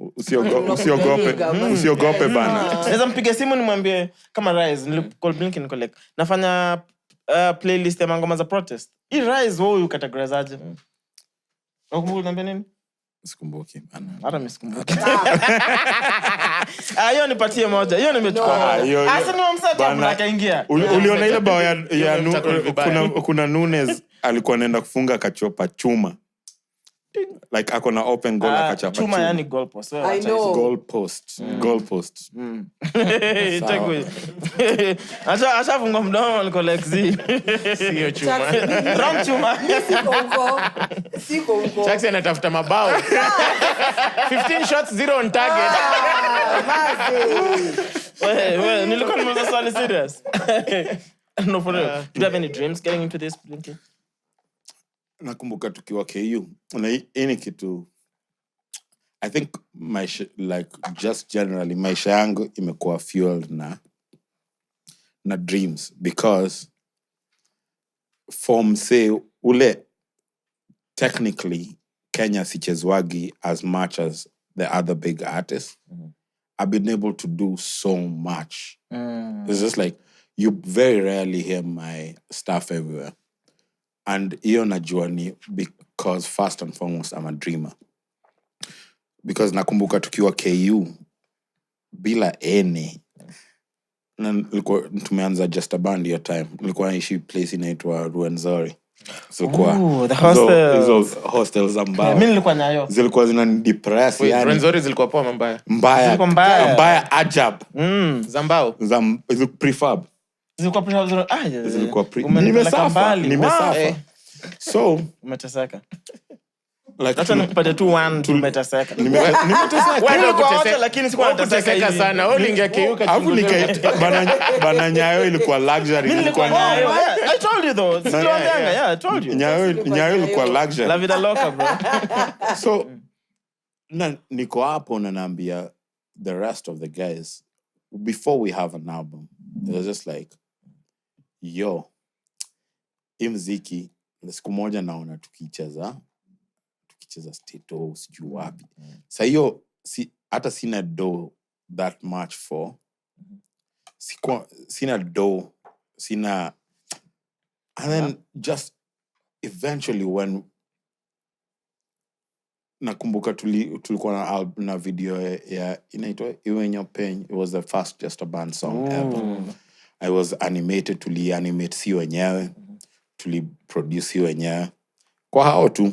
Usiogope bana. Naweza mpige simu nimwambie kama Rise nilicall Blinky niko like nafanya playlist ya ngoma za protest. Hii Rise wewe ukategorize aje? Unakumbuka niambia nini? Sikumbuki bana. Hata msikumbuki. Hiyo nipatie moja. Hiyo nimechukua. Asa ni msata hapo akaingia. Uliona ile bao ya kuna Nunes alikuwa anaenda kufunga kachopa chuma. Like akona open goal akachapa chuma yani goal post. I know. Goal post. Chekwe. Acha funga mdomo liko like sio chuma. Wrong chuma. Siko huko. Chaxy anatafuta mabao. 15 shots, 0 on target. Wait, nilikuwa nimeuliza swali serious. No, for real. Do you have any dreams getting into this, Blinky? Nakumbuka tukiwa KU. Na any kitu, I think like just generally maisha yangu imekuwa fueled na dreams, because from say ule technically Kenya sichezwagi as much as the other big artists. I've been able to do so much. It's just like you very rarely hear my stuff everywhere. And hiyo najua ni because first and foremost I'm a dreamer. Because nakumbuka tukiwa KU bila ene, na nilikuwa tumeanza just a band your time. Nilikuwa naishi place inaitwa Ruenzori. So the hostels. Hizo hostels za mbao. Mimi nilikuwa nayo. Zilikuwa zinanidepress yani. Ruenzori zilikuwa poa mbaya. Mbaya ajab. Zambao. Prefab. Zilikuwa nimesafa. So umeteseka. Like hata nikupate tu one tumeteseka. Nimeteseka. Wewe kwa wote lakini sikuwa nateseka sana. Wewe ungekeuka bana Nyayo ilikuwa luxury. Nilikuwa Nyayo. I told you though. Sikuambianga. Yeah, I told you. Nyayo ilikuwa luxury. La vida loca, bro. So niko hapo na naambia the rest of the guys before we have an album. It was just like, yo, muziki siku moja naona tukicheza Stato sijui wapi. Sasa hiyo hata sina do that much for. Sina do, sina, and then just eventually when nakumbuka tulikuwa na video ya inaitwa Iwe Nyo Pain. It was the first Just a Band song ever. I was animated, animate si wenyewe, produce si wenyewe kwa hao tu,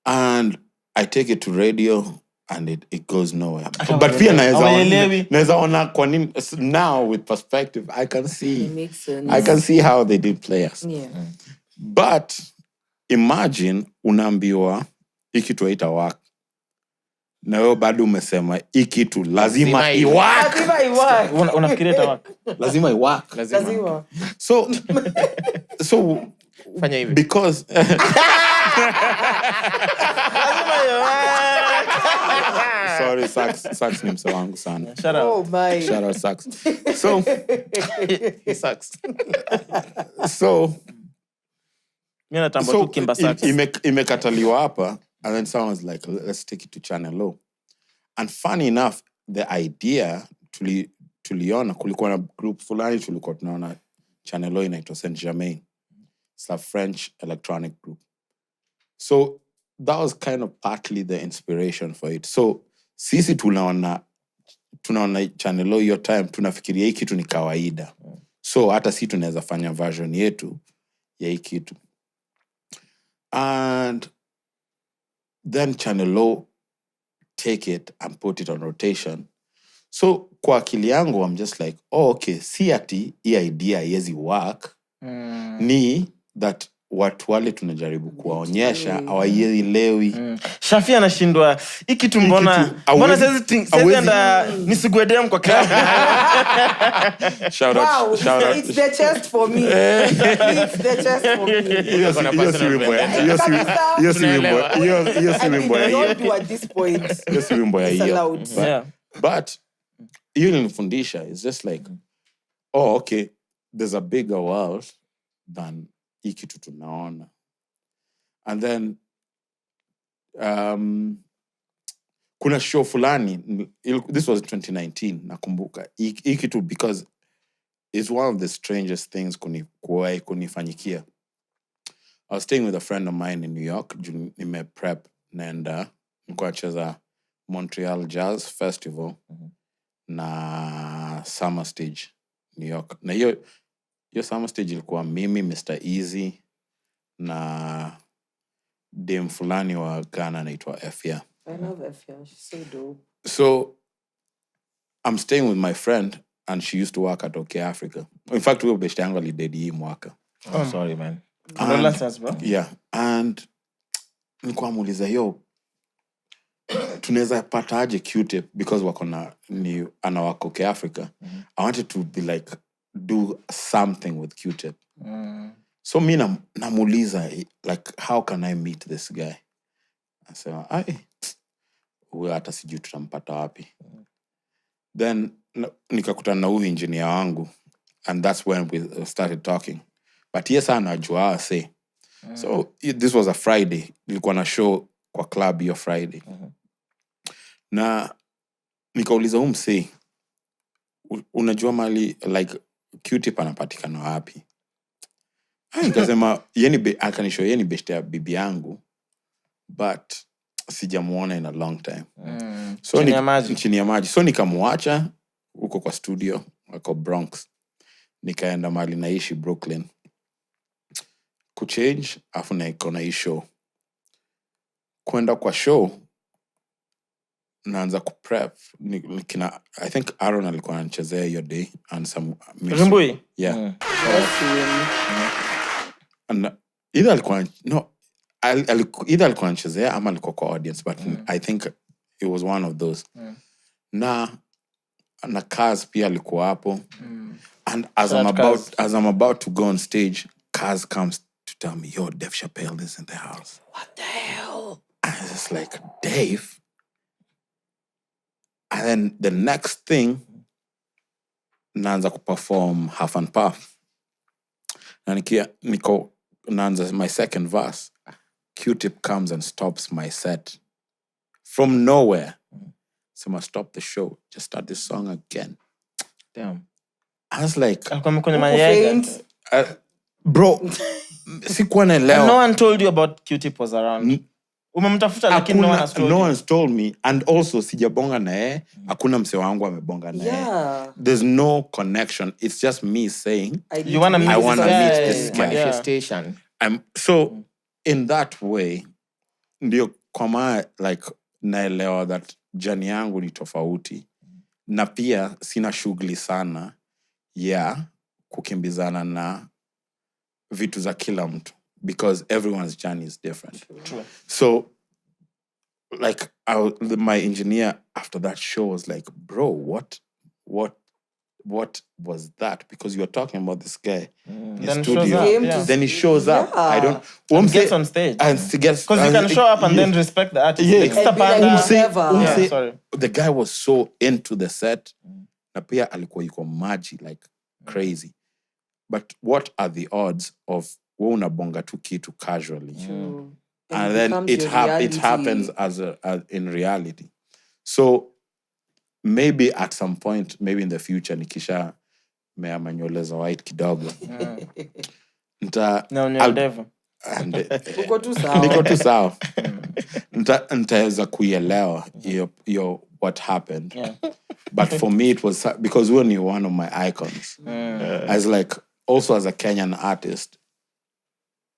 and I take it to radio and it goes nowhere. But pia naweza ona kwa nini now with perspective I can see how they did play us. Yeah. But imagine unaambiwa hiki tu haitawaka. Na wewe bado umesema hiki tu lazima iwak. Unafikiria itawaka? Lazima iwak. Lazima. So fanya hivi. Because sorry, Sax ni mse wangu sana. Shout out. Oh my. Shout out Sax. So He sucks. So Mimi natamba tu Kimba Sax. Imekataliwa hapa, and then someone was like, let's take it to Channel O. And funny enough, the idea tuliona kulikuwa na group fulani tulikuwa tunaona Channel O inaitwa Saint Germain. It's a French electronic group. So that was kind of partly the inspiration for it. So sisi tunaona Channel O your time, tunafikiria hii kitu ni kawaida. So hata si tunaweza fanya version yetu ya hii kitu. And then Channel O take it and put it on rotation. So kwa akili yangu I'm just like, oh okay, si ati hii idea haiwezi work. Ni that watu wale tunajaribu kuwaonyesha hawaielewi. Shafi anashindwa hiki tu mbona sasa enda nisigwedem kwa club. Shout out. It's the chest for me. It's the chest for me. Hiyo si wimbo ya don't do at this point. hiyo si wimbo ya hiyo. Yeah. But hiyo ilinifundisha, it's just like, oh okay, there's a bigger world than hii kitu tunaona. And then kuna show fulani, this was 2019 nakumbuka, hii kitu because it's one of the strangest things kunifanyikia. I was staying with a friend of mine in New York. Nime prep naenda nilikuwa nacheza Montreal Jazz Festival na Summer Stage New York. Na hiyo Summer Stage ilikuwa mimi, Mr. Easy na dem fulani wa Ghana anaitwa Efia. I love Efia. She's so dope. So I'm staying with my friend and she used to work at OK Africa. In fact, we were best yangu alidedi hii mwaka. Oh, sorry man. Yeah, and nilikuwa muuliza yo, tunaweza pata aje Q-Tip because wako na ni anawako ke Africa. I wanted to be like do something with Q-Tip. So mi namuuliza like how can I meet this guy? I said, huyo hata sijui tutampata wapi. Then nikakutana na huyu engineer wangu and that's when we started talking. But yes, anajua say. So this was a Friday. Nilikuwa na show kwa club hiyo Friday. Na nikauliza umse, unajua mali like Q-Tip anapatikana wapi? Nikasema akanishow yeye ni best ya bibi yangu but sijamuona in a long time. So chini ya maji. So nikamwacha huko kwa studio wako Bronx. Nikaenda mali naishi Brooklyn. Kuchange afu na ikona hii show. Kwenda kwa show naanza kuprep. I think Aaron alikuwa anachezea hiyo day and some music. Rimbui? Yeah. And either alikuwa anachezea ama alikuwa kwa audience but I think it was one of those. Na Kaz pia alikuwa hapo. And as I'm about to go on stage, Kaz comes to tell me, yo, Dave Chappelle is in the house. What the hell? And I was just like, Dave? And then the next thing, naanza kuperform Half and Puff. Na naanza my second verse. Q-Tip comes and stops my set. From nowhere. So I must stop the show. Just start this song again. Damn. I was like, bro, sikuwa naelewa. No one told you about Q-Tip was around. Umemtafuta lakini no one has told you. No one's told me. And also, sijabonga na yeye. Hakuna mse wangu amebonga na yeye. There's no connection. It's just me saying, I wanna meet this guy. Manifestation. So, in that way, ndio kwa like, naelewa that jani yangu ni tofauti. Na pia, sina shughuli sana ya kukimbizana na vitu za kila mtu. Because everyone's journey is different. True. So, like, my engineer after that show was like, bro, what was that? Because you were talking about this guy in the studio. Then he shows up. I don't... Gets on stage. Because you can show up and then respect the artist. Yeah. Sorry. The guy was so into the set. Na pia alikuwa yuko maji, like, crazy. But what are the odds of unabonga tu kitu casually? And then it happens as in reality. So maybe at some point, maybe in the future, nikisha mea manywele za white kidogo. Uko tu sawa. Niko tu sawa. Nitaweza kuielewa what happened. But for me, it was because we were one of my icons. As like, also as a Kenyan artist,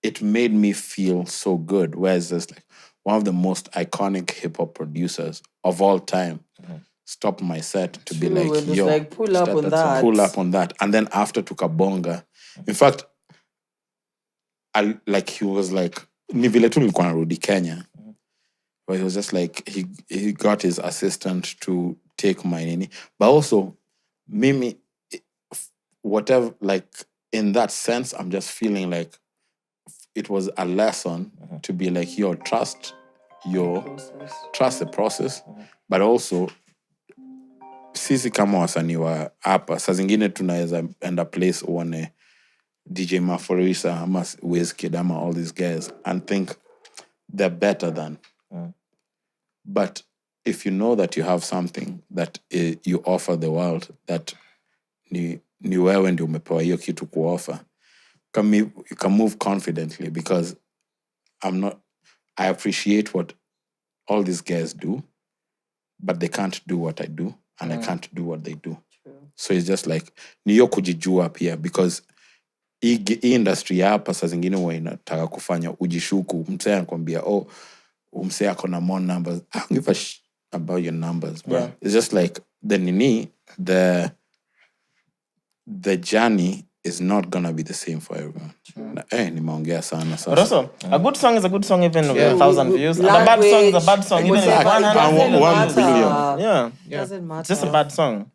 it made me feel so good. Whereas there's like one of the most iconic hip hop producers of all time stopped my set to be like, yo, like, pull up on that. And then after tukabonga. In fact, he was like, ni vile tu nilikuwa narudi Kenya. But he was just like, he got his assistant to take my nini. But also, mimi, whatever, like, in that sense, I'm just feeling like it was a lesson to be like, yo, trust the process, but also, sisi kama wasanii wa hapa, saa zingine tunaweza enda place uone DJ Maforisa, ama Wizkid, ama all these guys, and think they're better than. But if you know that you have something that you offer the world, that ni wewe ndio umepewa hiyo kitu kuoffer, you can move confidently, because I appreciate what all these guys do, but they can't do what I do, and I can't do what they do. True. So it's just like, niyo kujijua pia, because hii industry hapa saa zingine huwa inataka kufanya ujishuku. Msee anakuambia, msee ako na more numbers. I don't give a about your numbers, bro. It's just like, the journey is not gonna be the same for everyone. Nimeongea sana sasa. But also, a good song is a good song even with 1,000 views. And a Language, bad song is a bad song even with whatever, 100 1 views. billion. Yeah. Doesn't matter. It's just a bad song.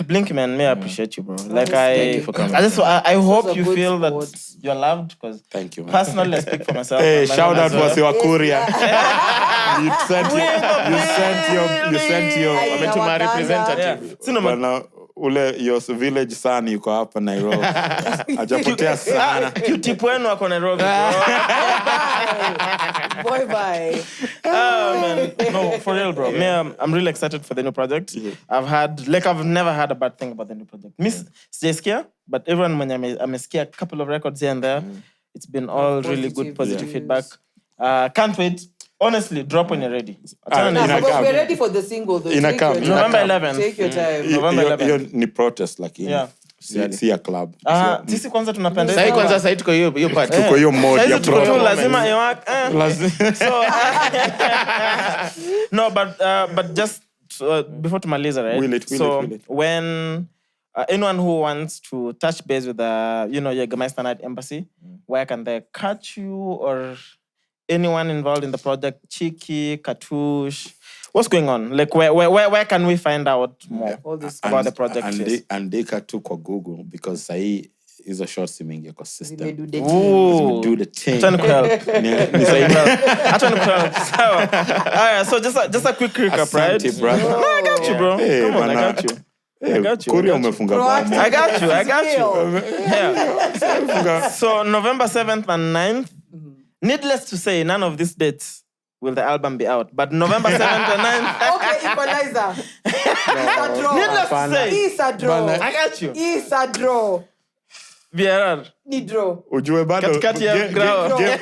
Blinky, man, may I appreciate you, bro. Like Thank you for coming. I hope a you good feel sport. that you're loved because Thank you, man. personally, I speak for myself. Hey, and my shout mom out as well. was your courier. You sent your Wametuma representative. Yeah. Sino bana ule your village son yuko hapa Nairobi. Hajapotea sana. Q-tip wenu wako Nairobi, bro. Boy, bye. Oh, man. No, for real, bro. Me, I'm really excited for the new project. I've never had a bad thing about the new project. Miss sijasikia, but everyone when amesikia a couple of records here and there, it's been all really good, positive feedback. Can't wait. Honestly, drop when you're ready. But we're ready for the single, though. In a camp. November 11th. Take your time. November 11th. Hiyo ni protest lakini. Yeah. Si a club. Sisi kwanza tunapendeza. Sasa kwanza sasa tuko hiyo part. Tuko hiyo mode ya Sasa tuko tu protest. lazima iwak. So no, but just before tumaliza, right? Will it. When anyone who wants to touch base with Jagermeister Night Embassy, where can they catch you or anyone involved in the project? CHEQUE, Cartouche, what's going on? Like where can we find out more about the project? Andika tu kwa Google because sahi hizo shorts zimeingia kwa system. Do the thing. Acha nikuhelp. Sawa. So just a quick recap, right? No, I got you, bro. Come on, I got you. I got you. Kuria umefunga bomba. I got you. Yeah. So November 7th and 9th, needless to say, none of these dates will the album be out. But November 7th and 9th... Okay, equalizer. It's a draw. Needless to say... It's a draw. I got you. It's a draw. VRR. Ni draw. Ujue bado Katikati ya grao. game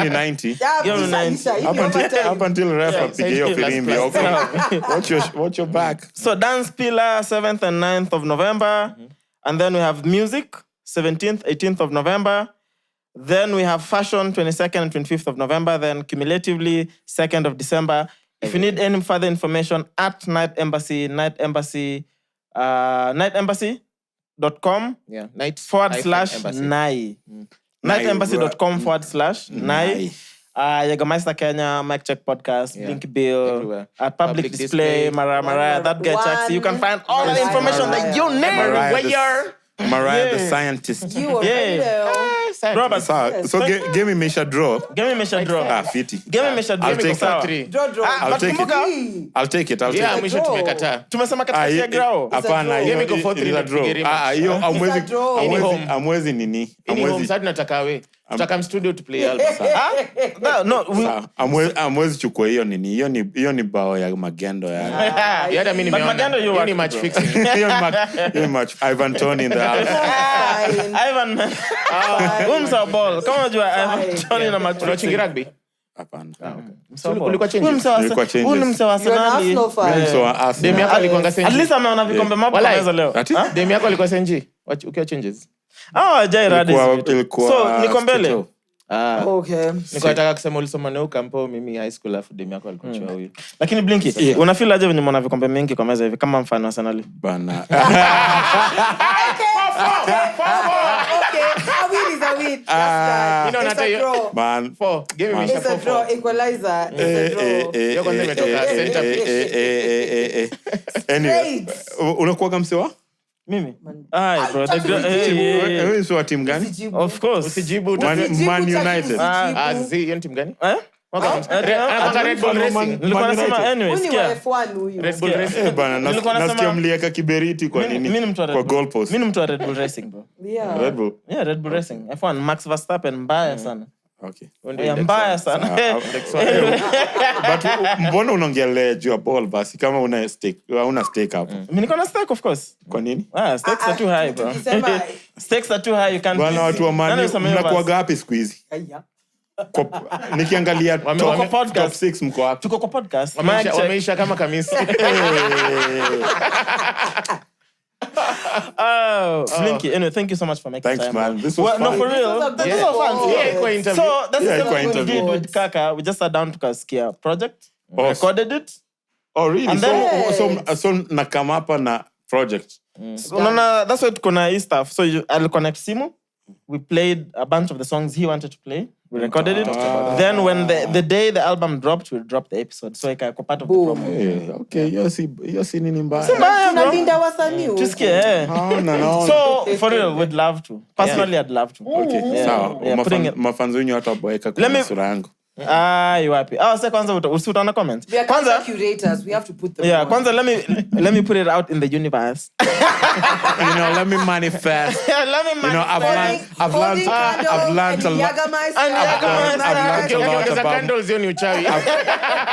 ni 90. Game ni 90. Up until ref apige hiyo filimbi. Okay. Watch your back. So Dance Pillar, 7th and 9th of November. And then we have Music, 17th, 18th of November. Then we have Fashion, 22nd and 25th of November. Then cumulatively, 2nd of December. If you need any further information, at Night Embassy, nightembassy.com Yeah, /NAI. Nightembassy.com/NAI. Jagermeister Kenya, CHEQUE Podcast, BLINKY BILL, everywhere. Public Display, Mariah, that guy Chaxy. You can find all the information that you need. Mariah the scientist. You already know. Robert, So game imesha draw. game imesha draw. Fiti. Game imesha draw. I'll take sawa. 3. Draw. I'll take it. Three. I'll take it. Yeah, mwisho tumekataa. Tumesema katikati ya grao. Hapana, Game iko 4-3 ila draw. Hiyo amwezi nini? Ini home sasa tunataka we. Tutaka studio to play album. Amwezi chukua hiyo nini? Hiyo ni bao ya magendo ya. Yada mimi Magendo you ni match fixing. Hiyo ni match Ivan Tony in the house. Ivan man. Umsa ball. Kama unajua Ivan Tony na match Unachingi rugby? Hapana. Ulikuwa changes. Umsa wa You're an Arsenal. Arsenal fan. So Arsenal. Demi yako alikuwa At Senji. least ameona vikombe mapo kwanza leo. Demi yako alikuwa Senji. Ukiwa changes. Jai Radis. Ilikuwa So niko mbele. Okay. Niko nataka kusema ulisoma na ukampo mimi high school afu Demi yako alikuwa chuo huyo. Lakini Blinky, unafeel aje venye mwana vikombe mingi kwa meza hivi kama mfano wa Arsenal? Bana. Okay. A win is a win. That's that. You know, It's a draw. Man. 4. Game imesha It's a draw. 4. Equalizer. It's a draw. Yo kwanza imetoka center. Anyway, unakuwa msewa? Mimi? Ai bro, Wewe ni wa timu gani? Usijibu. of course. Usijibu. Man United. Zi hiyo ni timu gani? Red Bull Racing. Nilikuwa nasema anyway, Huyu ni wa sikia. F1 huyu. Red Bull Racing. Bana, Nilikuwa nasema- nasikia mlieka kiberiti kwa nini? Mimi ni mtu wa Red Kwa Bull. goalpost. Mimi ni mtu wa Red Bull Racing bro. Yeah. Red Bull. Yeah, Red Bull Racing. F1 Max Verstappen mbaya sana. Okay. Yeah, mbaya sana. But mbona unaongelea juu ya ball basi kama una stake hapo? Mimi niko na stake of course. Kwa nini? Stakes are too high bro. Tukisema Stakes are too high, you can't. Bwana watu wa Man U mnakuwa gapi siku hizi? aya. Nikiangalia Tuko top podcast. 6 mko wapi? Tuko kwa podcast. Wameisha kama kamisi. Blinky, anyway, thank you so much for making Thanks, time. man. This was No, fun. for real. This This was fun. Yeah, kwa interview. So that's Yeah, the kwa thing we interview. did with Kaka. We just sat down to Kaskia project, Oh. recorded it. Oh really? And then- So nakama hapa na project. So, no, that's what kuna hii stuff. So I'll connect simu. We played a bunch of the songs he wanted to play. We recorded it. Then when the day the album dropped, we'll drop the episode. So iko part of the promo. Hey, okay, you're nini mbaya. Tunalinda wasanii. Tusikie. No. So for real, we'd love to. Personally, I'd love to. Okay, sawa. Mafanzo wenyu wataboeka kwa sura yangu. You happy? Sasa kwanza utaona comments. We are kwanza curators. We have to put them. Yeah, kwanza let me put it out in the universe. Let me manifest. Let me manifest. I've learned a lot.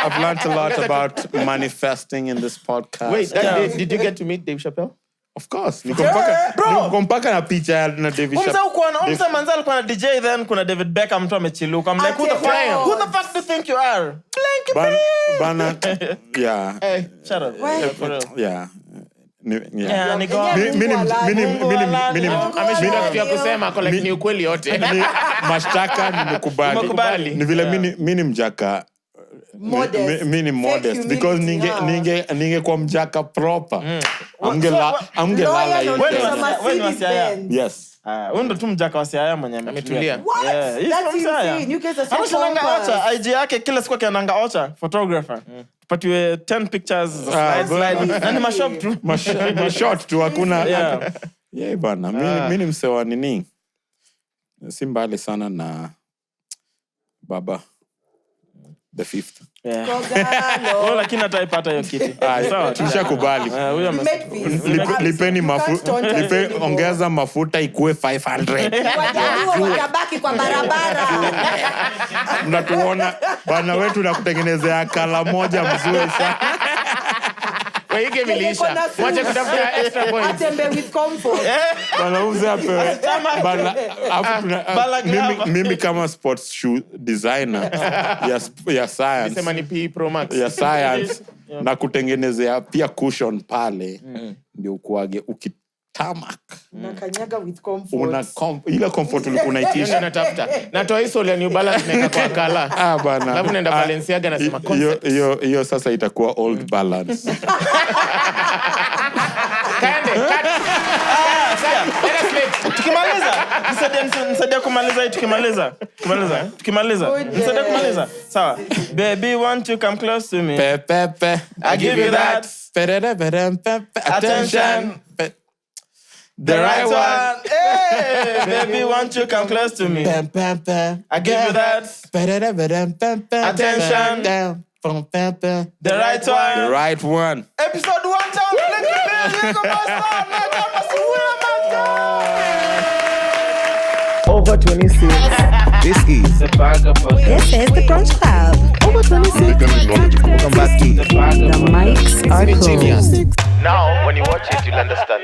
I've learned a lot about manifesting in this podcast. Wait, did you get to meet Dave Chappelle? Of course. Niko mpaka na picha na David Chappelle. Umsa manzal kuna DJ then kuna David Beckham mtu amechiluka. I'm like, who the fuck do you think you are? Blinky Bill. Bana, yeah. Hey, shut up. Yeah. Yeah, Mimi Ameshinda kitu ya kusema kwa ni ukweli yote. Mashtaka nimekubali. Ni vile mimi mjaka mini modest because ninge kwa mjaka proper. Amgelala hiyo. Yes. Ndo tu mjaka wa Siaya mwenye ametulia. Yeah, that's insane. You guys are so Ocha, IG yake kila siku akiananga Ocha, photographer. Tupatiwe 10 pictures slide. Nani mashop tu. Mashot tu hakuna. Yeah bana, mimi msewa nini? Si mbali sana na Baba the 5th. Lakini ataipata hiyo kiti. Sawa, tulishakubali. Lipeni mafuta. Ongeza mafuta ikue 500. Watabaki kwa barabara. Mnatuona bana wetu na kutengenezea kala moja mzuri sana. Waige milisha. Mwache kutafuta extra points. Atembe with comfort. Bana uze apewe. Bana mimi kama sports shoe designer ya science. Sema ni PE Pro Max. Ya science na kutengenezea pia cushion pale. Ndio kuage ukitamak. Unakanyaga with comfort. Ile comfort ulikuwa unaitisha. Natafuta. Natoa hizo ya New Balance na kwa kala. Bana. Alafu naenda Balenciaga na sema concept. Hiyo sasa itakuwa old balance. Kande. Tukimaliza. Nisaidie kumaliza tukimaliza. Nisaidie kumaliza. Sawa. Baby want to come close to me. Pepe. I give you that. Attention. The right one. Hey, baby, won't you come close to me? I give you that. Attention. The right one. The right one. Episode 1 down. Blinky Bill. Night Embassy. Over 26. This is The Bagger Podcast. This is the Brunch Club. Over 26. welcome back to The mics are closed. Now, when you watch it, you'll understand.